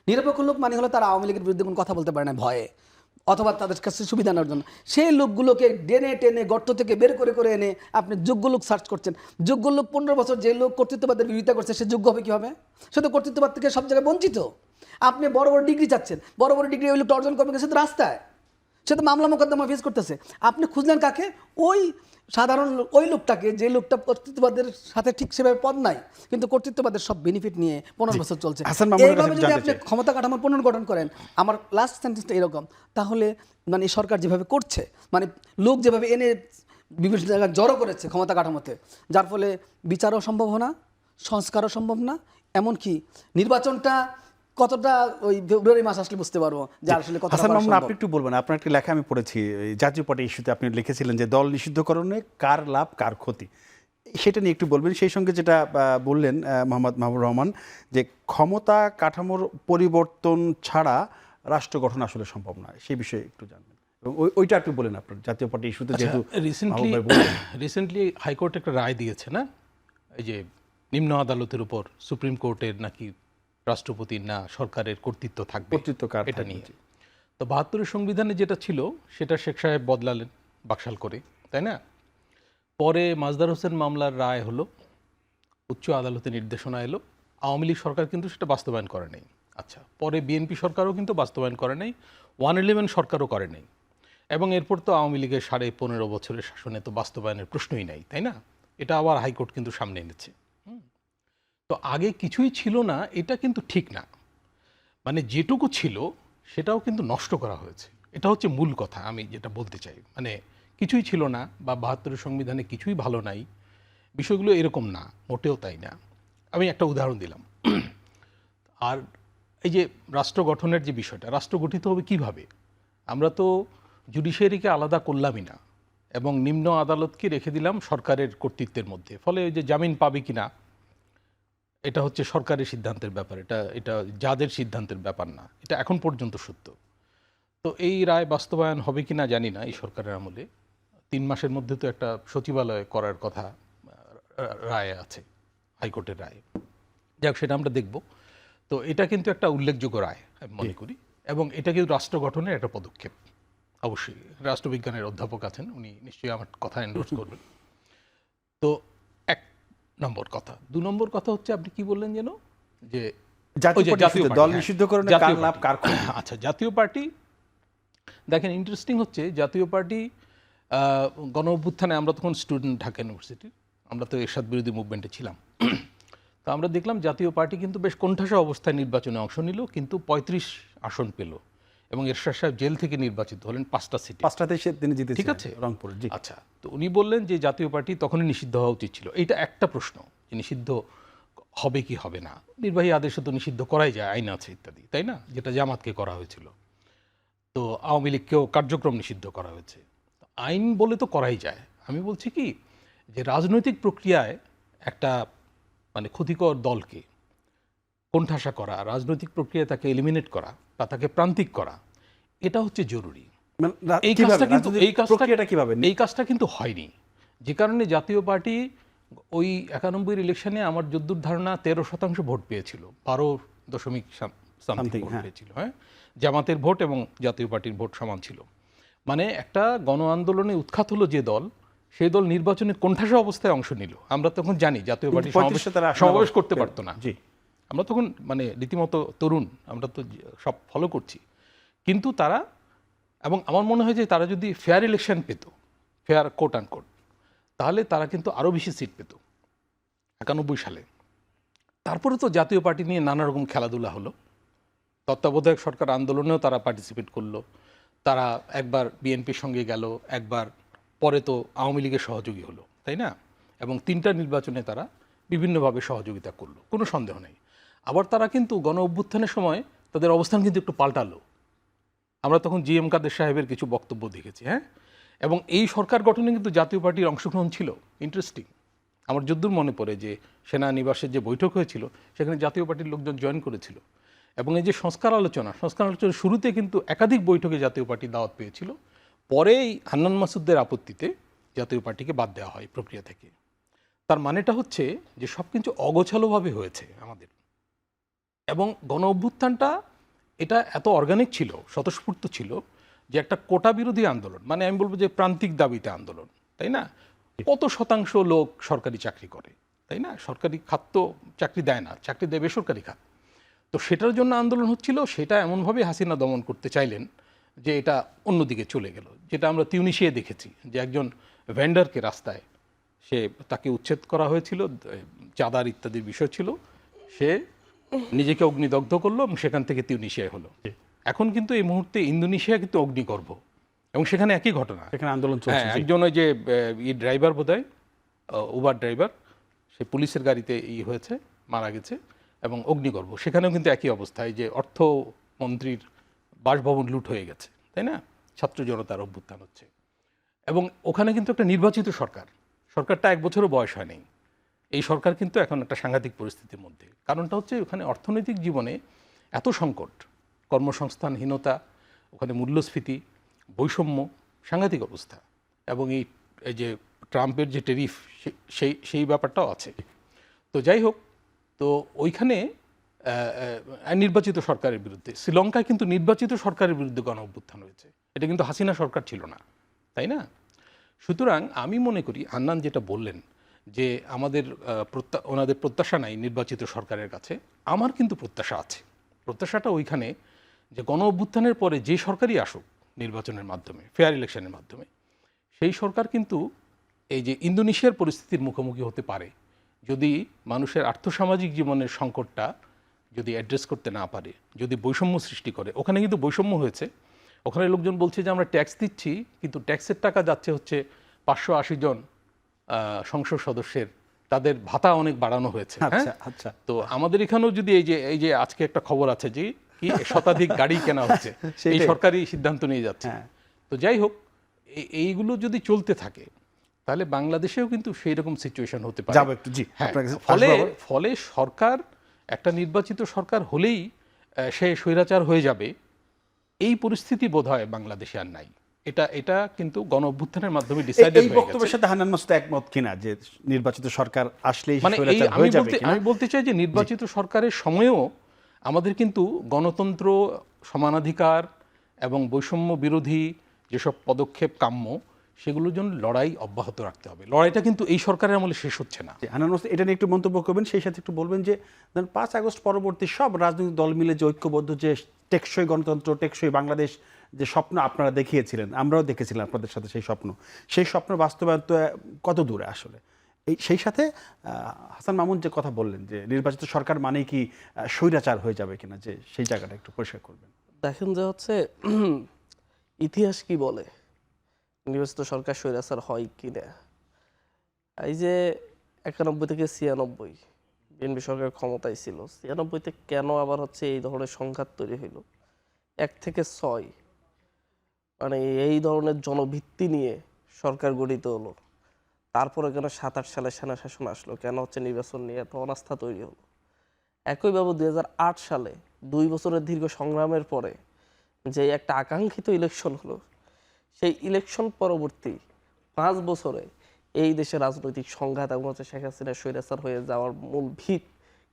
S2: নিরপেক্ষ লোক মানে হলো তারা আওয়ামী লীগের বিরুদ্ধে কোনো কথা বলতে পারে না ভয়ে, অথবা তাদের কাছে সুবিধা নেওয়ার জন্য। সেই লোকগুলোকে টেনে গর্ত থেকে বের করে এনে আপনি যোগ্য লোক সার্চ করছেন। যোগ্য লোক 15 বছর যে লোক কর্তৃত্ববাদের বিরোধিতা করছে সে যোগ্য হবে কীভাবে? সে তো কর্তৃত্ববাদ থেকে সব জায়গায় বঞ্চিত। আপনি বড় বড় ডিগ্রি চাচ্ছেন, বড় বড় ডিগ্রি ওই লোকটা অর্জন করবেন, সে তো রাস্তায়, সে তো মামলা মোকদ্দমা ফেস করতেছে। আপনি খুঁজলেন কাকে? ওই সাধারণ ওই লোকটাকে, যে লোকটা কর্তৃত্ববাদের সাথে ঠিক সেভাবে পদ নাই, কিন্তু কর্তৃত্ববাদের সব বেনিফিট নিয়ে 15 বছর চলছে। এইভাবে যদি আপনি ক্ষমতা কাঠামোর পুনর্গঠন করেন, আমার লাস্ট সেন্টেন্সটা এরকম, তাহলে মানে সরকার যেভাবে করছে, মানে লোক যেভাবে এনে বিভিন্ন জায়গায় জড়ো করেছে ক্ষমতা কাঠামোতে, যার ফলে বিচারও সম্ভব না, সংস্কারও সম্ভব না, এমনকি নির্বাচনটা কতটা ওই ফেব্রুয়ারি মাস আসলে বুঝতে পারবো যে আসলে কতটা।
S1: হাসান মামুন, আপনি একটু বলবেন, আপনার একটি লেখা আমি পড়েছি জাতীয় পার্টি ইস্যুতে, আপনি লিখেছিলেন যে দল নিষিদ্ধকরণে কার লাভ কার ক্ষতি, সেটা নিয়ে একটু বলবেন। সেই সঙ্গে যেটা বললেন মোহাম্মদ মাহবুব রহমান, যে ক্ষমতা কাঠামোর পরিবর্তন ছাড়া রাষ্ট্র গঠন আসলে সম্ভব নয়, সেই বিষয়ে একটু জানবেন এবং ওইটা একটু বলেন আপনার জাতীয় পার্টি ইস্যুতে। যেহেতু
S3: রিসেন্টলি হাইকোর্ট একটা রায় দিয়েছে না, এই যে নিম্ন আদালতের উপর সুপ্রিম কোর্টের নাকি রাষ্ট্রপতির না সরকারের কর্তৃত্ব থাকবে, এটা নিয়ে। তো 72-এর সংবিধানে যেটা ছিল সেটা শেখ সাহেব বদলালেন বাকশাল করে, তাই না? পরে মাজদার হোসেন মামলার রায় হলো, উচ্চ আদালতের নির্দেশনা এলো, আওয়ামী লীগ সরকার কিন্তু সেটা বাস্তবায়ন করে নাই। আচ্ছা, পরে বিএনপি সরকারও কিন্তু বাস্তবায়ন করে নাই, 111 সরকারও করে নাই, এবং এরপর তো আওয়ামী লীগের 15.5 বছরের শাসনে তো বাস্তবায়নের প্রশ্নই নাই, তাই না? এটা আবার হাইকোর্ট কিন্তু সামনে এনেছে। তো আগে কিছুই ছিল না, এটা কিন্তু ঠিক না। মানে যেটুকু ছিল সেটাও কিন্তু নষ্ট করা হয়েছে, এটা হচ্ছে মূল কথা আমি যেটা বলতে চাই। মানে কিছুই ছিল না বা 72-এর সংবিধানে কিছুই ভালো নাই, বিষয়গুলো এরকম না, মোটেও তাই না। আমি একটা উদাহরণ দিলাম। আর এই যে রাষ্ট্র গঠনের যে বিষয়টা, রাষ্ট্র গঠিত হবে কিভাবে? আমরা তো জুডিশিয়ারিকে আলাদা করলামই না, এবং নিম্ন আদালতকে রেখে দিলাম সরকারের কর্তৃত্বের মধ্যে। ফলে ওই যে জামিন পাবে কিনা, এটা হচ্ছে সরকারের সিদ্ধান্তের ব্যাপার, এটা যাদের সিদ্ধান্তের ব্যাপার না, এটা এখন পর্যন্ত সত্য। তো এই রায় বাস্তবায়ন হবে কি না জানি না এই সরকারের আমলে। 3 মাসের মধ্যে তো একটা সচিবালয় করার কথা রায় আছে, হাইকোর্টের রায়। যাক, সেটা আমরা দেখব। তো এটা কিন্তু একটা উল্লেখযোগ্য রায় আমি মনে করি, এবং এটা কিন্তু রাষ্ট্র গঠনের একটা পদক্ষেপ। অবশ্যই রাষ্ট্রবিজ্ঞানের অধ্যাপক আছেন, উনি নিশ্চয়ই আমার কথা এন্ডোর্স করবেন। তো এক নম্বর কথা। 2 নম্বর কথা হচ্ছে আপনি কি বললেন যেন, যে
S1: জাতীয়
S3: ওই যে
S1: পার্টি
S3: জাতীয়
S1: নিষিদ্ধ,
S3: পার্টি,
S1: দল
S3: হ্যাঁ,
S1: নিষিদ্ধকরণে
S3: জাতীয়
S1: কার লাভ
S3: পার্টি।
S1: কার ক্ষতি?
S3: আচ্ছা, জাতীয় পার্টি দেখেন ইন্টারেস্টিং হচ্ছে, জাতীয় পার্টি গণ অভ্যুত্থানে আমরা তখন স্টুডেন্ট ঢাকা ইউনিভার্সিটির, আমরা তো এরশাদ বিরোধী মুভমেন্টে ছিলাম। তো আমরা দেখলাম জাতীয় পার্টি কিন্তু বেশ কোণঠাসা অবস্থায় নির্বাচনে অংশ নিল, কিন্তু 35 আসন পেল, এবং এরশাদ সাহেব জেল থেকে নির্বাচিত হলেন 5টা সিটে।
S1: 5টাতে তিনি জিতেছেন,
S3: ঠিক আছে,
S1: রংপুরে। জি,
S3: আচ্ছা, তো উনি বললেন যে জাতীয় পার্টি তখনই নিষিদ্ধ হওয়া উচিত ছিল। এইটা একটা প্রশ্ন, যে নিষিদ্ধ হবে কি হবে না। নির্বাহী আদেশে তো নিষিদ্ধ করাই যায়, আইন আছে ইত্যাদি, তাই না, যেটা জামাতকে করা হয়েছিল। তো আওয়ামী লীগকেও কার্যক্রম নিষিদ্ধ করা হয়েছে, আইন বলে তো করাই যায়। আমি বলছি কি, যে রাজনৈতিক প্রক্রিয়ায় একটা মানে ক্ষতিকর দলকে কোণঠাসা করা, রাজনৈতিক প্রক্রিয়ায় তাকে এলিমিনেট করা বা তাকে প্রান্তিক করা, এটা হচ্ছে জরুরি।
S1: মানে
S3: এই
S1: কিভাবে?
S3: কাজটা কিন্তু
S1: রাজনৈতিক প্রক্রিয়াটা কিভাবে?
S3: এই কাজটা কিন্তু হয়নি, যে কারণে জাতীয় পার্টি ওই 91 ইলেকশনে আমার যদ্দূর ধারণা 13% ভোট পেয়েছিল, 12 সামথিং ভোট
S1: হ্যাঁ।
S3: পেয়েছিল। হ্যাঁ, জামাতের ভোট এবং জাতীয় পার্টির ভোট সমান ছিল। মানে একটা গণ আন্দোলনে উৎখাত হলো যে দল, সেই দল নির্বাচনে কোণঠাসা অবস্থায় অংশ নিল। আমরা তখন জানি জাতীয় পার্টি
S1: 35 তারা আসন
S3: সমাবেশ করতে
S1: পেল।
S3: পারতো না।
S1: জি,
S3: আমরা তখন মানে রীতিমতো তরুণ, আমরা তো সব ফলো করছি, কিন্তু তারা, এবং আমার মনে হয় যে তারা যদি ফেয়ার ইলেকশন পেত, ফেয়ার কোট অ্যান্ড কোট, তাহলে তারা কিন্তু আরও বেশি সিট পেত 91 সালে। তারপরে তো জাতীয় পার্টি নিয়ে নানা রকম খেলাধুলা হলো, তত্ত্বাবধায়ক সরকার আন্দোলনেও তারা পার্টিসিপেট করলো, তারা একবার বিএনপির সঙ্গে গেল, একবার পরে তো আওয়ামী লীগের সহযোগী হলো, তাই না, এবং 3টা নির্বাচনে তারা বিভিন্নভাবে সহযোগিতা করলো, কোনো সন্দেহ নেই। আবার তারা কিন্তু গণ অভ্যুত্থানের সময় তাদের অবস্থান কিন্তু একটু পাল্টালো। আমরা তখন জিএম কাদের সাহেবের কিছু বক্তব্য দেখেছি, হ্যাঁ, এবং এই সরকার গঠনে কিন্তু জাতীয় পার্টির অংশগ্রহণ ছিল। ইন্টারেস্টিং, আমার যদ্দূর মনে পড়ে যে সেনানিবাসের যে বৈঠক হয়েছিল, সেখানে জাতীয় পার্টির লোকজন জয়েন করেছিল, এবং এই যে সংস্কার আলোচনার শুরুতে কিন্তু একাধিক বৈঠকে জাতীয় পার্টি দাওয়াত পেয়েছিল। পরে এই হান্নান মাসুদদের আপত্তিতে জাতীয় পার্টিকে বাদ দেওয়া হয় প্রক্রিয়া থেকে। তার মানেটা হচ্ছে যে সব কিছু অগোছালোভাবে হয়েছে আমাদের, এবং গণ অভ্যুত্থানটা এটা এত অর্গানিক ছিল, স্বতঃস্ফূর্ত ছিল, যে একটা কোটা বিরোধী আন্দোলন, মানে আমি বলবো যে প্রান্তিক দাবিতে আন্দোলন, তাই না। কত শতাংশ লোক সরকারি চাকরি করে, তাই না, সরকারি খাত তো চাকরি দেয় না, চাকরি দেয় বেসরকারি খাত। তো সেটার জন্য আন্দোলন হচ্ছিল, সেটা এমনভাবে হাসিনা দমন করতে চাইলেন যে এটা অন্যদিকে চলে গেল, যেটা আমরা তিউনিসিয়ায় দেখেছি, যে একজন ভেন্ডারকে রাস্তায় তাকে উচ্ছেদ করা হয়েছিল, চাঁদার ইত্যাদির বিষয় ছিল, সে নিজেকে অগ্নিদগ্ধ করলো এবং সেখান থেকে তিউনিসিয়ায় হলো। এখন কিন্তু এই মুহূর্তে ইন্দোনেশিয়া কিন্তু অগ্নিগর্ভ, এবং সেখানে একই ঘটনা,
S1: সেখানে আন্দোলন চলছে।
S3: হ্যাঁ, একজন ওই যে ড্রাইভার বোধহয় উবার ড্রাইভার, সে পুলিশের গাড়িতে হয়েছে, মারা গেছে, এবং অগ্নিগর্ভ। সেখানেও কিন্তু একই অবস্থায়, যে অর্থমন্ত্রীর বাসভবন লুট হয়ে গেছে, তাই না, ছাত্র জনতার অভ্যুত্থান হচ্ছে, এবং ওখানে কিন্তু একটা নির্বাচিত সরকারটা 1 বছরও বয়স হয়নি। এই সরকার কিন্তু এখন একটা সাংঘাতিক পরিস্থিতির মধ্যে। কারণটা হচ্ছে ওখানে অর্থনৈতিক জীবনে এত সংকট, কর্মসংস্থানহীনতা, ওখানে মূল্যস্ফীতি, বৈষম্য, সাংঘাতিক অবস্থা, এবং এই যে ট্রাম্পের যে টেরিফ, সেই ব্যাপারটাও আছে। তো যাই হোক, তো ওইখানে নির্বাচিত সরকারের বিরুদ্ধে, শ্রীলঙ্কায় কিন্তু নির্বাচিত সরকারের বিরুদ্ধে গণ অভ্যুত্থান হয়েছে, এটা কিন্তু হাসিনা সরকার ছিল না, তাই না। সুতরাং আমি মনে করি হান্নান যেটা বললেন যে আমাদের ওনাদের প্রত্যাশা নাই নির্বাচিত সরকারের কাছে, আমার কিন্তু প্রত্যাশা আছে। প্রত্যাশাটা ওইখানে যে গণ অভ্যুত্থানের পরে যে সরকারই আসুক নির্বাচনের মাধ্যমে, ফেয়ার ইলেকশনের মাধ্যমে, সেই সরকার কিন্তু এই যে ইন্দোনেশিয়ার পরিস্থিতির মুখোমুখি হতে পারে, যদি মানুষের আর্থসামাজিক জীবনের সংকটটা যদি অ্যাড্রেস করতে না পারে, যদি বৈষম্য সৃষ্টি করে। ওখানে কিন্তু বৈষম্য হয়েছে, ওখানে লোকজন বলছে যে আমরা ট্যাক্স দিচ্ছি, কিন্তু ট্যাক্সের টাকা যাচ্ছে হচ্ছে 580 জন সংসদ সদস্যের, তাদের ভাতা অনেক বাড়ানো হয়েছে।
S1: আচ্ছা, আচ্ছা।
S3: তো আমাদের এখানেও যদি এই যে আজকে একটা খবর আছে যে কি শতাধিক গাড়ি কেনা হচ্ছে, এই সরকারি সিদ্ধান্ত নিয়ে যাচ্ছে। তো যাই হোক, এইগুলো যদি চলতে থাকে, তাহলে বাংলাদেশেও কিন্তু সেই রকম সিচুয়েশন হতে পারে।
S1: যাবো একটু, জি।
S3: হ্যাঁ,
S1: আপনার কাছে
S3: ফলে সরকার, একটা নির্বাচিত সরকার হলেই সে স্বৈরাচার হয়ে যাবে, এই পরিস্থিতি বোধহয় বাংলাদেশে আর নাই। এটা কিন্তু গণ অভ্যুত্থানের মাধ্যমে ডিসাইডেড
S1: এই
S3: হয়ে
S1: বক্তব্যের
S3: গেছে।
S1: সাথে হান্নান মাসুদ একমত কিনা যে নির্বাচিত সরকার আসলেই
S3: মানে
S1: স্বৈরাচার হয়ে যাবে কিনা?
S3: আমি বলতে চাই যে নির্বাচিত সরকারের সময়েও আমাদের কিন্তু গণতন্ত্র, সমানাধিকার এবং বৈষম্য বিরোধী যেসব পদক্ষেপ কাম্য, সেগুলোর জন্য লড়াই অব্যাহত রাখতে হবে। লড়াইটা কিন্তু এই সরকারের আমলে শেষ হচ্ছে না।
S1: হান্নান হোসেন, এটা নিয়ে একটু মন্তব্য করবেন, সেই সাথে একটু বলবেন যে 5 আগস্ট পরবর্তী সব রাজনৈতিক দল মিলে যে ঐক্যবদ্ধ যে টেকসই গণতন্ত্র, টেকসই বাংলাদেশ যে স্বপ্ন আপনারা দেখিয়েছিলেন, আমরাও দেখেছিলাম আপনাদের সাথে সেই স্বপ্ন বাস্তবায়ন তো কত দূরে আসলে? সেই সাথে হাসান মামুন যে কথা বললেন যে নির্বাচিত সরকার মানেই কি স্বৈরাচার হয়ে যাবে কিনা, যে সেই জায়গাটা একটু পরিষ্কার করবেন।
S4: দেখেন যে হচ্ছে ইতিহাস কি বলে নির্বাচিত সরকার স্বৈরাচার হয় কি না। এই যে 91 থেকে 96 বিএনপি সরকার ক্ষমতায় ছিল, 96-তে কেন আবার হচ্ছে এই ধরনের সংঘাত তৈরি হইল? 1 থেকে 6 মানে এই ধরনের জনভিত্তি নিয়ে সরকার গঠিত হলো। তারপরে কেন 7-8 সালে সেনা শাসন আসলো, কেন হচ্ছে নির্বাচন নিয়ে এত অনাস্থা তৈরি হলো। একইভাবে 2008 সালে 2 বছরের দীর্ঘ সংগ্রামের পরে যে একটা আকাঙ্ক্ষিত ইলেকশন হলো, সেই ইলেকশন পরবর্তী 5 বছরে এই দেশে রাজনৈতিক সংঘাত এবং হচ্ছে শেখ হাসিনা স্বৈরাচার হয়ে যাওয়ার মূল ভিত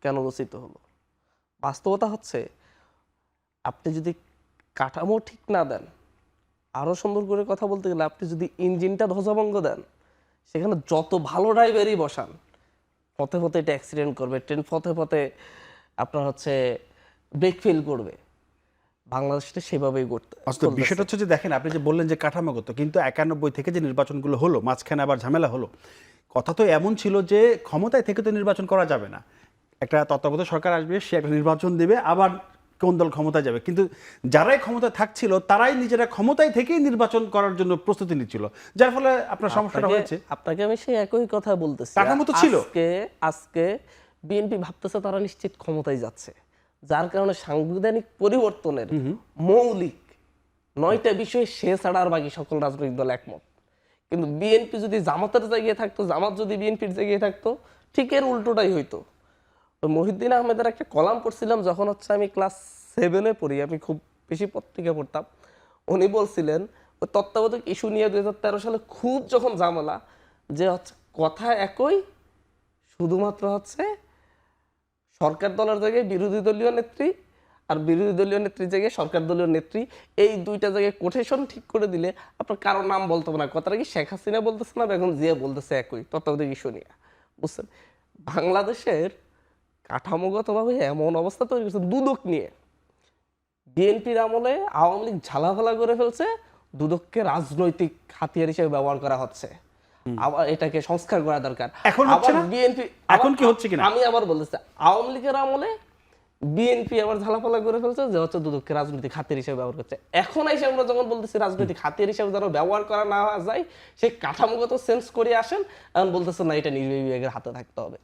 S4: কেন রচিত হলো? বাস্তবতা হচ্ছে আপনি যদি কাঠামো ঠিক না দেন, আরও সুন্দর করে কথা বলতে গেলে আপনি যদি ইঞ্জিনটা ধ্বজাভঙ্গ দেন, সেখানে যত ভালো ড্রাইভারই বসান, পথে পথে এটা অ্যাক্সিডেন্ট করবে, ট্রেন পথে পথে আপনার হচ্ছে ব্রেক ফেল করবে। বাংলাদেশটা সেভাবেই করতে
S1: বিষয়টা হচ্ছে যে দেখেন, আপনি যে বললেন যে কাঠামোগত, কিন্তু 91 থেকে যে নির্বাচনগুলো হলো, মাঝখানে আবার ঝামেলা হলো। কথা তো এমন ছিল যে ক্ষমতায় থেকে তো নির্বাচন করা যাবে না, একটা তত্ত্বাবধায়ক সরকার আসবে, সে একটা নির্বাচন দেবে, আবার কোন দল ক্ষমতায় যাবে। কিন্তু যারাই ক্ষমতায় থাকছিল তারাই নিজেরা ক্ষমতায় থেকেই নির্বাচন করার জন্য প্রস্তুতি নিচ্ছিল, যার ফলে আপনার সমস্যাটা হয়েছে।
S4: আপনাকে আমি সেই একই কথা বলতেছি।
S1: কাঠামো তো ছিল।
S4: আজকে বিএনপি ভাবতেছে তারা নিশ্চিত ক্ষমতায় যাচ্ছে, যার কারণে সাংবিধানিক পরিবর্তনের মৌলিক 9টা বিষয়ে সে ছাড়া আর বাকি সকল রাজনৈতিক দল একমত। কিন্তু বিএনপি যদি জামাতের জায়গায় থাকতো, জামাত যদি বিএনপির জায়গায় থাকতো, ঠিক এর উল্টোটাই হইতো। মহিউদ্দিন আহমেদের একটা কলাম পড়ছিলাম যখন হচ্ছে আমি ক্লাস 7-এ পড়ি, আমি খুব বেশি পত্রিকা পড়তাম। উনি বলছিলেন ওই তত্ত্বাবধায়ক ইস্যু নিয়ে 2013 সালে খুব যখন ঝামেলা, যে হচ্ছে কথা একই, শুধুমাত্র হচ্ছে সরকার দলের জায়গায় বিরোধী দলীয় নেত্রী, আর বিরোধী দলীয় নেত্রীর জায়গায় সরকার দলীয় নেত্রী, এই দুইটা জায়গায় কোটেশন ঠিক করে দিলে আপনার কারো নাম বলতে হবে না। কথাটা কি শেখ হাসিনা বলতেছে না বেগম জিয়া বলতেছে একই তত্ত্বাবধায়ক ইস্যু নিয়ে, বুঝছেন? বাংলাদেশের কাঠামোগতভাবে এমন অবস্থা তৈরি করছে দুদক নিয়ে। বিএনপির আমলে আওয়ামী লীগ ঝালাফালা করে ফেলছে, দুদককে রাজনৈতিক হাতিয়ার হিসেবে ব্যবহার করা হচ্ছে। আবার এটাকে সংস্কার করা দরকার।
S1: এখন হচ্ছে না?
S4: বিএনপি
S1: এখন কি হচ্ছে কিনা?
S4: আমি আবার বলতেছি, আওয়ামী লীগের আমলে বিএনপি আবার ঝালাফালা করে ফেলছে, যে হচ্ছে দুদককে রাজনৈতিক হাতিয়ার হিসেবে ব্যবহার করছে। এখন এসে আমরা যখন বলতেছি রাজনৈতিক হাতিয়ার হিসেবে যেন ব্যবহার করা না যায়, সেই কাঠামোগত সেন্স করে আসেন, এখন বলতেছে না, এটা নির্বাহী বিভাগের হাতে থাকতে হবে,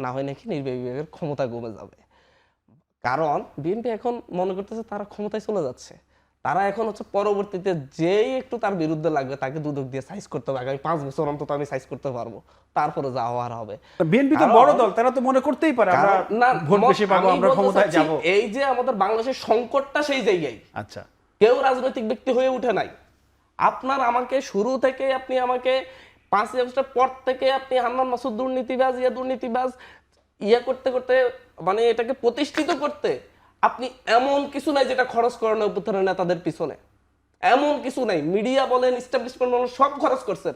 S4: না হয় নাকি নির্বাহী বিভাগের ক্ষমতা কমে যাবে। কারণ বিএনপি এখন মনে করতেছে তারা ক্ষমতায় চলে যাচ্ছে, তারা এখন হচ্ছে পরবর্তীতে যেই একটু তার বিরুদ্ধে লাগবে তাকে দুদক দিয়ে সাইজ করতে হবে। আগামী 5 বছর অন্তত আমি সাইজ করতে পারবো, তারপরে যা হওয়ার হবে।
S1: বিএনপি তো বড় দল, তারা তো মনে করতেই পারে আমরা ভোট বেশি পাবো, আমরা ক্ষমতায় যাব।
S4: এই যে আমাদের বাংলাদেশের সংকটটা সেই জায়গায়।
S1: আচ্ছা,
S4: কেউ রাজনৈতিক ব্যক্তি হয়ে উঠে নাই। আপনার আমাকে শুরু থেকে আপনি আমাকে 5 আগস্টের পর থেকে আপনি হান্নান মাসুদ দুর্নীতিবাজ, দুর্নীতিবাজ করতে করতে মানে এটাকে প্রতিষ্ঠিত করতে আপনি এমন কিছু নাই যেটা খরচ করেন অভ্যুত্থানের নেতাদের পিছনে, এমন কিছু নাই। মিডিয়া বলেন, এস্টাবলিশমেন্ট বলেন, সব খরচ করছেন।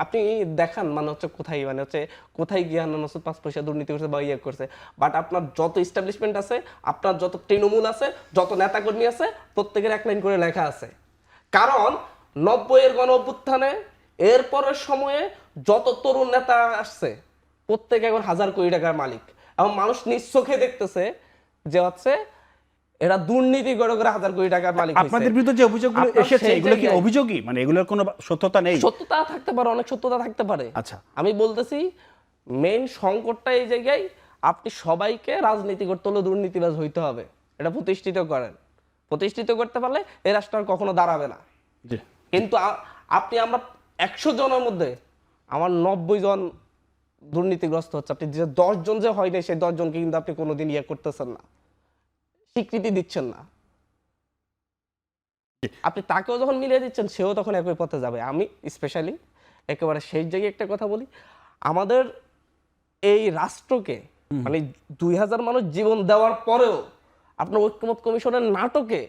S4: আপনি দেখান মানে হচ্ছে কোথায়, মানে হচ্ছে কোথায় গিয়ে হান্নান মাসুদ 5 পয়সা দুর্নীতি করছে বা করছে। বাট আপনার যত এস্টাবলিশমেন্ট আছে, আপনার যত তৃণমূল আছে, যত নেতাকর্মী আছে, প্রত্যেকের 1 লাইন করে লেখা আছে। কারণ 90-এর গণ অভ্যুত্থানে এরপরের সময়ে যত তরুণ নেতা আসছে, প্রত্যেকে এখন 1000 কোটি টাকার মালিক, এবং মানুষ নিজ চোখে দেখতেছে যে হচ্ছে এরা দুর্নীতি করে 1000 কোটি টাকার মালিক হইছে।
S1: আপনাদের বিরুদ্ধে যে অভিযোগগুলো এসেছে, এগুলো কি অভিযোগই, মানে এগুলোর কোনো সত্যতা নেই?
S4: সত্যতা থাকতে পারে, অনেক সত্যতা থাকতে পারে।
S1: আচ্ছা,
S4: আমি বলতেছি মেইন সংকটটা এই জায়গায়, আপনি সবাইকে রাজনীতি করতে হলে দুর্নীতিবাজ হইতে হবে, এটা প্রতিষ্ঠিত করেন। প্রতিষ্ঠিত করতে পারলে এই রাষ্ট্র আর কখনো দাঁড়াবে না। কিন্তু আপনি আমরা 100 জনের মধ্যে আমার 90 জন দুর্নীতিগ্রস্ত হচ্ছে, আপনি যে 10 জন যে হয় না, সেই 10 জনকে কিন্তু আপনি কোনোদিন করতেছেন না, স্বীকৃতি দিচ্ছেন না। আপনি তাকেও যখন মিলিয়ে দিচ্ছেন, সেও তখন একই পথে যাবে। আমি স্পেশালি একেবারে সেই জায়গায় একটা কথা বলি, আমাদের এই রাষ্ট্রকে মানে 2000 মানুষ জীবন দেওয়ার পরেও আপনার ঐক্যমত কমিশনের নাটকে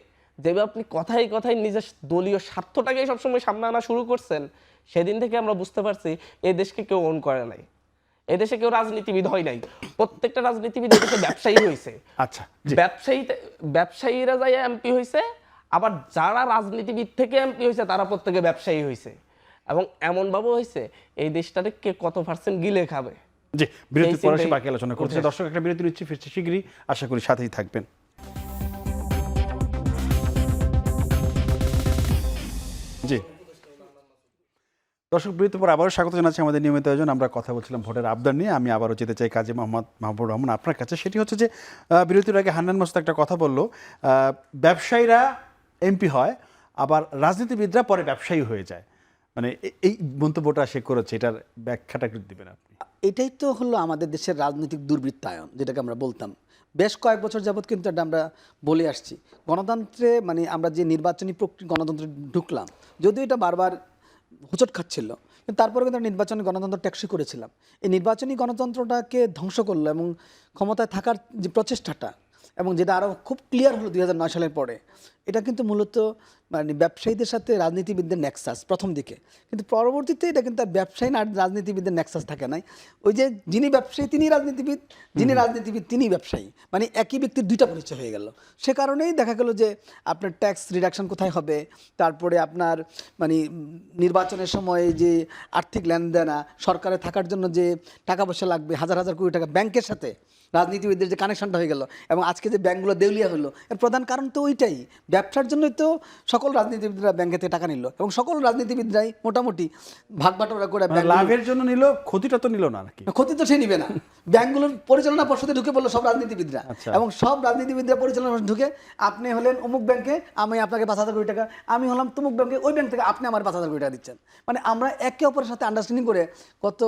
S4: যেভাবে আপনি কথায় কথায় নিজের দলীয় স্বার্থটাকে সবসময় সামনে আনা শুরু করছেন, সেদিন থেকে আমরা বুঝতে পারছি এই দেশকে কেউ ওন করে নাই, এদেশে কেউ রাজনীতিবিদ হয় নাই, প্রত্যেকটা রাজনীতিবিদ এদেশে ব্যবসায়ী হয়েছে।
S1: আচ্ছা,
S4: ব্যবসায়ীরা যাই এমপি হয়েছে, আবার যারা রাজনীতিবিদ থেকে এমপি হয়েছে তারা প্রত্যেকে ব্যবসায়ী হয়েছে, এবং এমন ভাবে হয়েছে এই দেশটাতে কে কত পার্সেন্ট গিলে খাবে।
S1: জি, বিরতির পরে সে বাকি আলোচনা করছে। দর্শক, একটা বিরতি নিচ্ছি, ফিরছি শীঘ্রই, আশা করি সাথেই থাকবেন। জি দর্শক, বিরতির পর আবারও স্বাগত জানাচ্ছি আমাদের নিয়মিত আয়োজন। আমরা কথা বলছিলাম ভোটের আবদার নিয়ে। আমি আবারও যেতে চাই কাজী মোহাম্মদ মাহবুবুর রহমান আপনার কাছে। সেটি হচ্ছে যে বিরতির আগে হান্নান মাসুদ একটা কথা বললো, ব্যবসায়ীরা এমপি হয়, আবার রাজনীতিবিদরা পরে ব্যবসায়ী হয়ে যায়। মানে এই মন্তব্যটা সে করেছে, এটার ব্যাখ্যাটা একটু দিবেন আপনি?
S2: এটাই তো হলো আমাদের দেশের রাজনৈতিক দুর্বৃত্তায়ন, যেটাকে আমরা বলতাম বেশ কয়েক বছর যাবৎ, কিন্তু এটা আমরা বলে আসছি। গণতন্ত্রে মানে আমরা যে নির্বাচনী প্রক্রিয়া গণতন্ত্রে ঢুকলাম, যদিও এটা বারবার হোঁচট খাচ্ছিল, কিন্তু তারপরে কিন্তু আমরা নির্বাচনী গণতন্ত্র ট্যাক্সি করেছিলাম। এই নির্বাচনী গণতন্ত্রটাকে ধ্বংস করলো, এবং ক্ষমতায় থাকার যে প্রচেষ্টাটা, এবং যেটা আরও খুব ক্লিয়ার হলো 2009 সালের পরে, এটা কিন্তু মূলত মানে ব্যবসায়ীদের সাথে রাজনীতিবিদদের নেক্সাস প্রথম দিকে, কিন্তু পরবর্তীতে এটা কিন্তু আর ব্যবসায়ী আর রাজনীতিবিদদের নেক্সাস থাকে নাই। ওই যে যিনি ব্যবসায়ী তিনি রাজনীতিবিদ, যিনি রাজনীতিবিদ তিনি ব্যবসায়ী, মানে একই ব্যক্তির দুইটা পরিচয় হয়ে গেল। সে কারণেই দেখা গেল যে আপনার ট্যাক্স রিডাকশন কোথায় হবে, তারপরে আপনার মানে নির্বাচনের সময় যে আর্থিক লেনদেনা, সরকারে থাকার জন্য যে টাকা পয়সা লাগবে, হাজার হাজার কোটি টাকা ব্যাংকের সাথে রাজনীতিবিদদের যে কানেকশনটা হয়ে গেল, এবং আজকে যে ব্যাংকগুলো দেউলিয়া হলো, এর প্রধান কারণ তো ওইটাই। ব্যবসার জন্যই তো সকল রাজনীতিবিদরা ব্যাংকে থেকে টাকা নিল, এবং সকল রাজনীতিবিদরাই মোটামুটি ভাগ বাটোয়ারা করে
S1: লাভের জন্য নিল, ক্ষতিটা তো নিল না নাকি?
S2: ক্ষতি তো সে নিবে না। ব্যাংকগুলোর পরিচালনা পর্ষদে ঢুকে পড়লো সব রাজনীতিবিদরা, এবং সব রাজনীতিবিদরা পরিচালনা পর্ষদে ঢুকে, আপনি হলেন অমুক ব্যাংকে, আমি আপনাকে 5,000 কোটি টাকা, আমি হলাম তমুক ব্যাংকে, ওই ব্যাংক থেকে আপনি আমার 5,000 কোটি টাকা দিচ্ছেন। মানে আমরা একে অপরের সাথে আন্ডারস্ট্যান্ডিং করে কত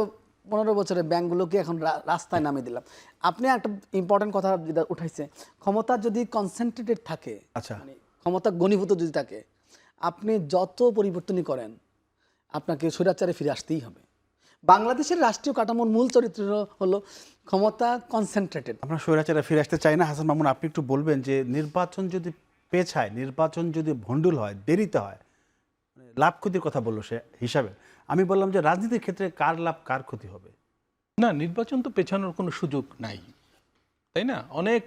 S2: 15 বছরে ব্যাংকগুলোকে এখন রাস্তায় নামিয়ে দিলাম। আপনি একটা ইম্পর্টেন্ট কথা যেটা উঠাইছে, ক্ষমতা যদি কনসেন্ট্রেটেড থাকে,
S1: আচ্ছা,
S2: মানে ক্ষমতা ঘনীভূত যদি থাকে, আপনি যত পরিবর্তনই করেন আপনাকে স্বৈরাচারে ফিরে আসতেই হবে। বাংলাদেশের রাষ্ট্রীয় কাঠামোর মূল চরিত্র হলো ক্ষমতা কনসেন্ট্রেটেড।
S1: আমরা স্বৈরাচারে ফিরে আসতে চাই না। হাসান মামুন, আপনি একটু বলবেন যে নির্বাচন যদি পেছায়, নির্বাচন যদি ভণ্ডুল হয়, দেরিতে হয়, লাভ ক্ষতির কথা বললো সে হিসাবে, আমি বললাম যে রাজনীতির ক্ষেত্রে কার লাভ কার ক্ষতি হবে?
S3: না, নির্বাচন তো পেছানোর কোনো সুযোগ নাই, তাই না? অনেক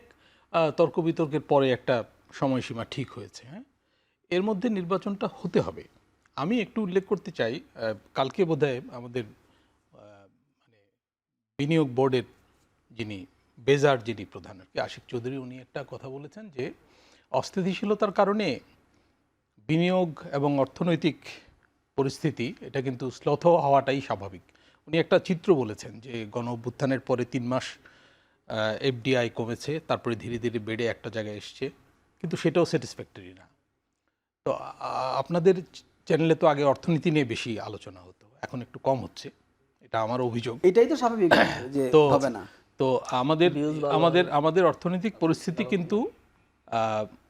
S3: তর্ক বিতর্কের পরে একটা সময়সীমা ঠিক হয়েছে। হ্যাঁ, এর মধ্যে নির্বাচনটা হতে হবে। আমি একটু উল্লেখ করতে চাই, কালকে বোধহয় আমাদের মানে বিনিয়োগ বোর্ডের যিনি যিনি প্রধান আর কি, আশিক চৌধুরী, উনি একটা কথা বলেছেন যে অস্থিতিশীলতার কারণে বিনিয়োগ এবং অর্থনৈতিক পরিস্থিতি এটা কিন্তু স্লথ হওয়াটাই স্বাভাবিক। উনি একটা চিত্র বলেছেন যে গণ অভ্যুত্থানের পরে 3 মাস এফডিআই কমেছে, তারপরে ধীরে ধীরে বেড়ে একটা জায়গায় এসছে, কিন্তু সেটাও স্যাটিসফ্যাক্টরি না। তো আপনাদের চ্যানেলে তো আগে অর্থনীতি নিয়ে বেশি আলোচনা হতো, এখন একটু কম হচ্ছে, এটা আমার অভিযোগ।
S2: এটাই তো স্বাভাবিক যে হবে না।
S3: তো আমাদের অর্থনৈতিক পরিস্থিতি কিন্তু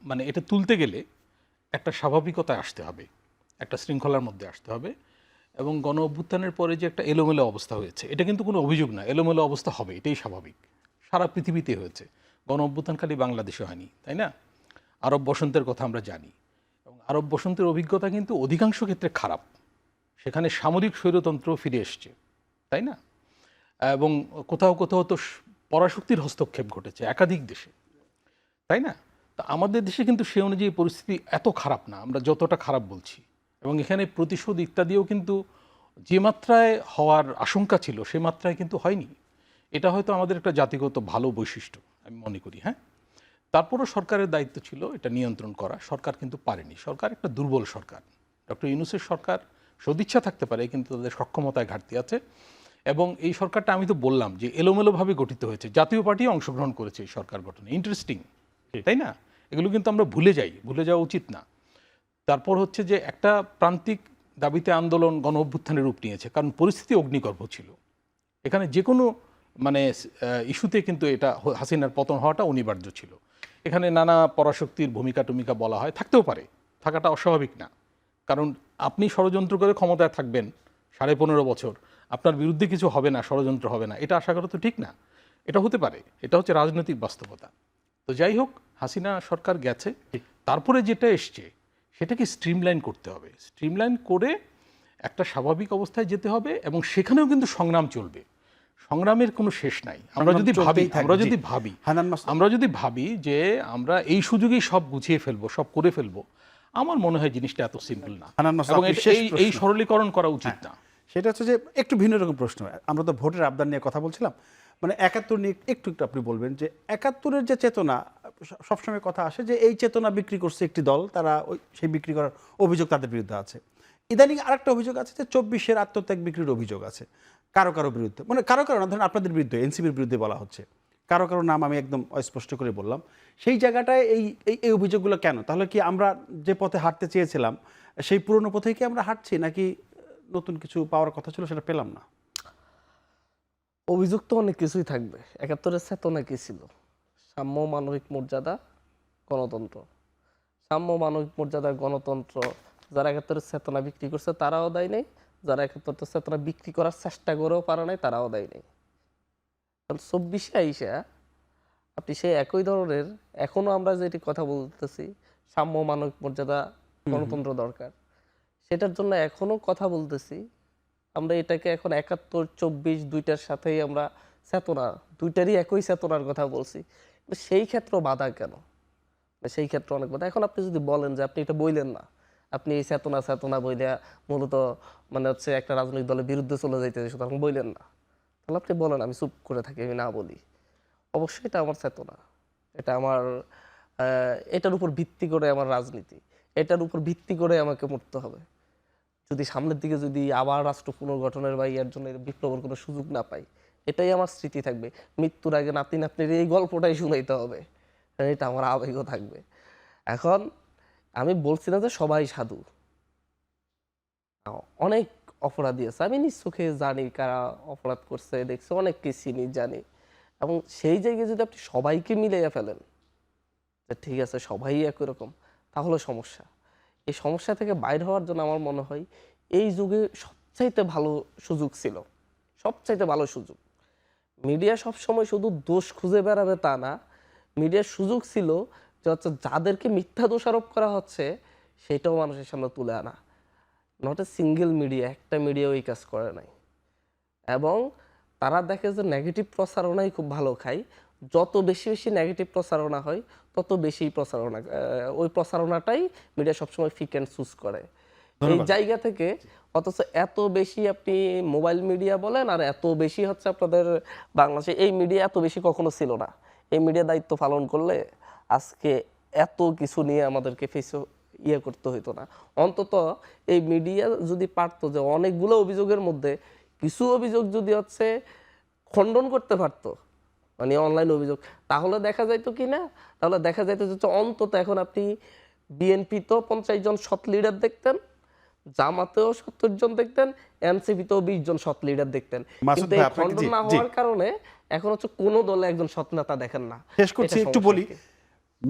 S3: মানে এটা তুলতে গেলে একটা স্বাভাবিকতায় আসতে হবে, একটা শৃঙ্খলার মধ্যে আসতে হবে। এবং গণ অভ্যুত্থানের পরে যে একটা এলোমেলো অবস্থা হয়েছে, এটা কিন্তু কোনো অভিযোগ না, এলোমেলো অবস্থা হবে, এটাই স্বাভাবিক, সারা পৃথিবীতে হয়েছে। গণ অভ্যুত্থান খালি বাংলাদেশে হয়নি, তাই না? আরব বসন্তের কথা আমরা জানি, এবং আরব বসন্তের অভিজ্ঞতা কিন্তু অধিকাংশ ক্ষেত্রে খারাপ। সেখানে সামরিক স্বৈরতন্ত্র ফিরে এসছে, তাই না? এবং কোথাও কোথাও তো পরাশক্তির হস্তক্ষেপ ঘটেছে একাধিক দেশে, তাই না? তা আমাদের দেশে কিন্তু সে অনুযায়ী পরিস্থিতি এত খারাপ না, আমরা যতটা খারাপ বলছি। এবং এখানে প্রতিশোধ ইত্যাদিও কিন্তু যে মাত্রায় হওয়ার আশঙ্কা ছিল সে মাত্রায় কিন্তু হয়নি। এটা হয়তো আমাদের একটা জাতিগত ভালো বৈশিষ্ট্য আমি মনে করি। হ্যাঁ, তারপরও সরকারের দায়িত্ব ছিল এটা নিয়ন্ত্রণ করা, সরকার কিন্তু পারেনি। সরকার একটা দুর্বল সরকার। ডক্টর ইউনূসের সরকার সদিচ্ছা থাকতে পারে, কিন্তু তাদের সক্ষমতায় ঘাটতি আছে। এবং এই সরকারটা আমি তো বললাম যে এলোমেলোভাবে গঠিত হয়েছে, জাতীয় পার্টি অংশগ্রহণ করেছে এই সরকার গঠনে। ইন্টারেস্টিং, তাই না? এগুলো কিন্তু আমরা ভুলে যাওয়া উচিত না। তারপর হচ্ছে যে একটা প্রান্তিক দাবিতে আন্দোলন গণ অভ্যুত্থানের রূপ নিয়েছে, কারণ পরিস্থিতি অগ্নিগর্ভ ছিল। এখানে যে কোনো মানে ইস্যুতে কিন্তু এটা হাসিনার পতন হওয়াটা অনিবার্য ছিল। এখানে নানা পরাশক্তির ভূমিকা টুমিকা বলা হয়, থাকতেও পারে, থাকাটা অস্বাভাবিক না। কারণ আপনি ষড়যন্ত্র করে ক্ষমতায় থাকবেন 15.5 বছর, আপনার বিরুদ্ধে কিছু হবে না, ষড়যন্ত্র হবে না, এটা আশা করা তো ঠিক না। এটা হতে পারে, এটা হচ্ছে রাজনৈতিক বাস্তবতা। তো যাই হোক, হাসিনা সরকার গেছে, তারপরে যেটা এসছে সেটাকে স্ট্রিমলাইন করতে হবে, স্ট্রিমলাইন করে একটা স্বাভাবিক অবস্থায় যেতে হবে, এবং সেখানেও কিন্তু সংগ্রাম চলবে, সংগ্রামের কোনো শেষ নাই। আমরা যদি ভাবি আমরা যদি ভাবি যে আমরা এই সুযোগেই সব গুছিয়ে ফেলবো, সব করে ফেলবো, আমার মনে হয় জিনিসটা এত সিম্পল না, এবং এই সরলীকরণ করা উচিত না।
S1: সেটা হচ্ছে যে একটু ভিন্ন রকম প্রশ্ন। আমরা তো ভোটের আবদার নিয়ে কথা বলছিলাম, মানে 71 নিয়ে একটু আপনি বলবেন যে 71-এর যে চেতনা, সবসময় কথা আসে যে এই চেতনা বিক্রি করছে একটি দল, তারা সেই বিক্রি করার অভিযোগ তাদের বিরুদ্ধে আছে। ইদানিং আরেকটা অভিযোগ আছে যে 24-এর আত্মত্যাগ বিক্রির অভিযোগ আছে কারো বিরুদ্ধে, মানে কারো না, ধরেন আপনাদের বিরুদ্ধে, এনসিপির বিরুদ্ধে বলা হচ্ছে, কারো নাম আমি একদম অস্পষ্ট করে বললাম। সেই জায়গাটায় এই অভিযোগগুলো কেন? তাহলে কি আমরা যে পথে হাঁটতে চেয়েছিলাম সেই পুরনো পথেই কি আমরা হাঁটছি, নাকি নতুন কিছু পাওয়ার কথা ছিল সেটা পেলাম না?
S4: অভিযোগ তো অনেক কিছুই থাকবে। 71-এর চেতনা কি ছিল? সাম্য, মানবিক মর্যাদা, গণতন্ত্র। সাম্য, মানবিক মর্যাদা, গণতন্ত্র, যারা 71-এর চেতনা বিক্রি করছে তারাও দায়ী নেই, যারা 71-এর চেতনা বিক্রি করার চেষ্টা করেও পারে নাই তারাও দায়ী নেই। 24-এ আইসা আপনি সেই একই ধরনের, এখনো আমরা যেটি কথা বলতেছি, সাম্য, মানবিক মর্যাদা, গণতন্ত্র দরকার, সেটার জন্য এখনো কথা বলতেছি। আমরা এটাকে এখন 71, 24 দুইটার সাথেই আমরা চেতনা, দুইটারই একই চেতনার কথা বলছি, কিন্তু সেই ক্ষেত্রে বাধা কেন? সেই ক্ষেত্রে অনেক বাধা। এখন আপনি যদি বলেন যে আপনি এটা বইলেন না, আপনি এই চেতনা বইলে মূলত মানে হচ্ছে একটা রাজনৈতিক দলের বিরুদ্ধে চলে যাইতে, সুতরাং বইলেন না, তাহলে আপনি বলেন, আমি চুপ করে থাকি, আমি না বলি। অবশ্যই এটা আমার চেতনা, এটা আমার, এটার উপর ভিত্তি করে আমার রাজনীতি, এটার উপর ভিত্তি করে আমাকে মরতে হবে। যদি সামনের দিকে যদি আবার রাষ্ট্র পুনর্গঠনের বা ইয়ার জন্য বিপ্লবের কোনো সুযোগ না পাই, এটাই আমার স্মৃতি থাকবে। মৃত্যুর আগে নাতি নাতনির এই গল্পটাই শুনাইতে হবে, এটা আমার আবেগও থাকবে। এখন আমি বলছি না যে সবাই সাধু, অনেক অপরাধী আছে, আমি নিজ চোখে জানি কারা অপরাধ করছে, দেখছি, অনেককে চিনি, জানি। এবং সেই জায়গায় যদি আপনি সবাইকে মিলাইয়া ফেলেন যে ঠিক আছে সবাই একই রকম, তাহলে সমস্যা। এই সমস্যা থেকে বাইর হওয়ার জন্য আমার মনে হয় এই যুগে সবচাইতে ভালো সুযোগ ছিল, সবচাইতে ভালো সুযোগ। মিডিয়া সবসময় শুধু দোষ খুঁজে বেড়াবে তা না, মিডিয়ার সুযোগ ছিল যে হচ্ছে যাদেরকে মিথ্যা দোষারোপ করা হচ্ছে সেটাও মানুষের সামনে তুলে আনা। নট এ সিঙ্গেল মিডিয়া, একটা মিডিয়া ওই কাজ করে নাই। এবং তারা দেখে যে নেগেটিভ প্রচারণাই খুব ভালো খায়, যত বেশি নেগেটিভ প্রচারণা হয় তত বেশি প্রচারণা, ওই প্রচারণাটাই মিডিয়া সবসময় ফিক অ্যান্ড চুজ করে। এই জায়গা থেকে অথচ এত বেশি আপনি মোবাইল মিডিয়া বলেন, আর এত বেশি হচ্ছে আপনাদের বাংলাদেশে এই মিডিয়া এত বেশি কখনো ছিল না। এই মিডিয়া দায়িত্ব পালন করলে আজকে এত কিছু নিয়ে আমাদেরকে ইয়ে করতে হইতো না। অন্তত এই মিডিয়া যদি পারতো যে অনেকগুলো অভিযোগের মধ্যে কিছু অভিযোগ যদি হচ্ছে খণ্ডন করতে পারতো, মানে অনলাইন অভিযোগ, তাহলে দেখা যাইতো কি না, তাহলে দেখা যাইতো যে অন্তত এখন আপনি বিএনপি তো 50 জন সৎ লিডার দেখতেন, জামাতেও 70 জন দেখতেন, এনসিপিতেও 20 জন সৎ লিডার দেখতেন, কিন্তু এই খণ্ডন না হওয়ার কারণে এখন হচ্ছে কোনো দলে একজন সৎ নেতা দেখেন না।
S1: শেষ করছি, একটু বলি,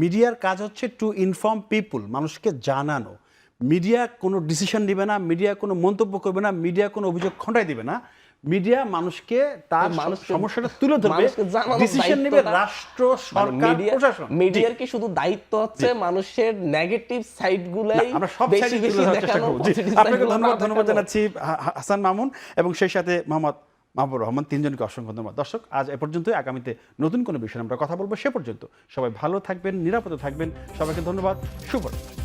S1: মিডিয়ার কাজ হচ্ছে টু ইনফর্ম পিপল, মানুষকে জানানো। মিডিয়া কোনো ডিসিশন নেবে না, মিডিয়া কোনো মন্তব্য করবে না, মিডিয়া কোনো অভিযোগ খণ্ডাই দিবে না, মিডিয়া মানুষকে তার সমস্যাটা তুলে ধরবে, ডিসিশন নেবে রাষ্ট্র, সরকার, প্রশাসন।
S4: মিডিয়ার কি শুধু দায়িত্ব হচ্ছে মানুষের নেগেটিভ সাইডগুলাই
S1: আমরা সব সাইড তুলে ধরার চেষ্টা করব। আপনাকে ধন্যবাদ জানাচ্ছি হাসান মামুন এবং সেই সাথে মোহাম্মদ মাহবুবুর রহমান, তিনজনকে অসংখ্য ধন্যবাদ। দর্শক, আজ এ পর্যন্তই। আগামীতে নতুন কোনো বিষয়ে আমরা কথা বলবো। সে পর্যন্ত সবাই ভালো থাকবেন, নিরাপদে থাকবেন। সবাইকে ধন্যবাদ, শুভরাত্রি।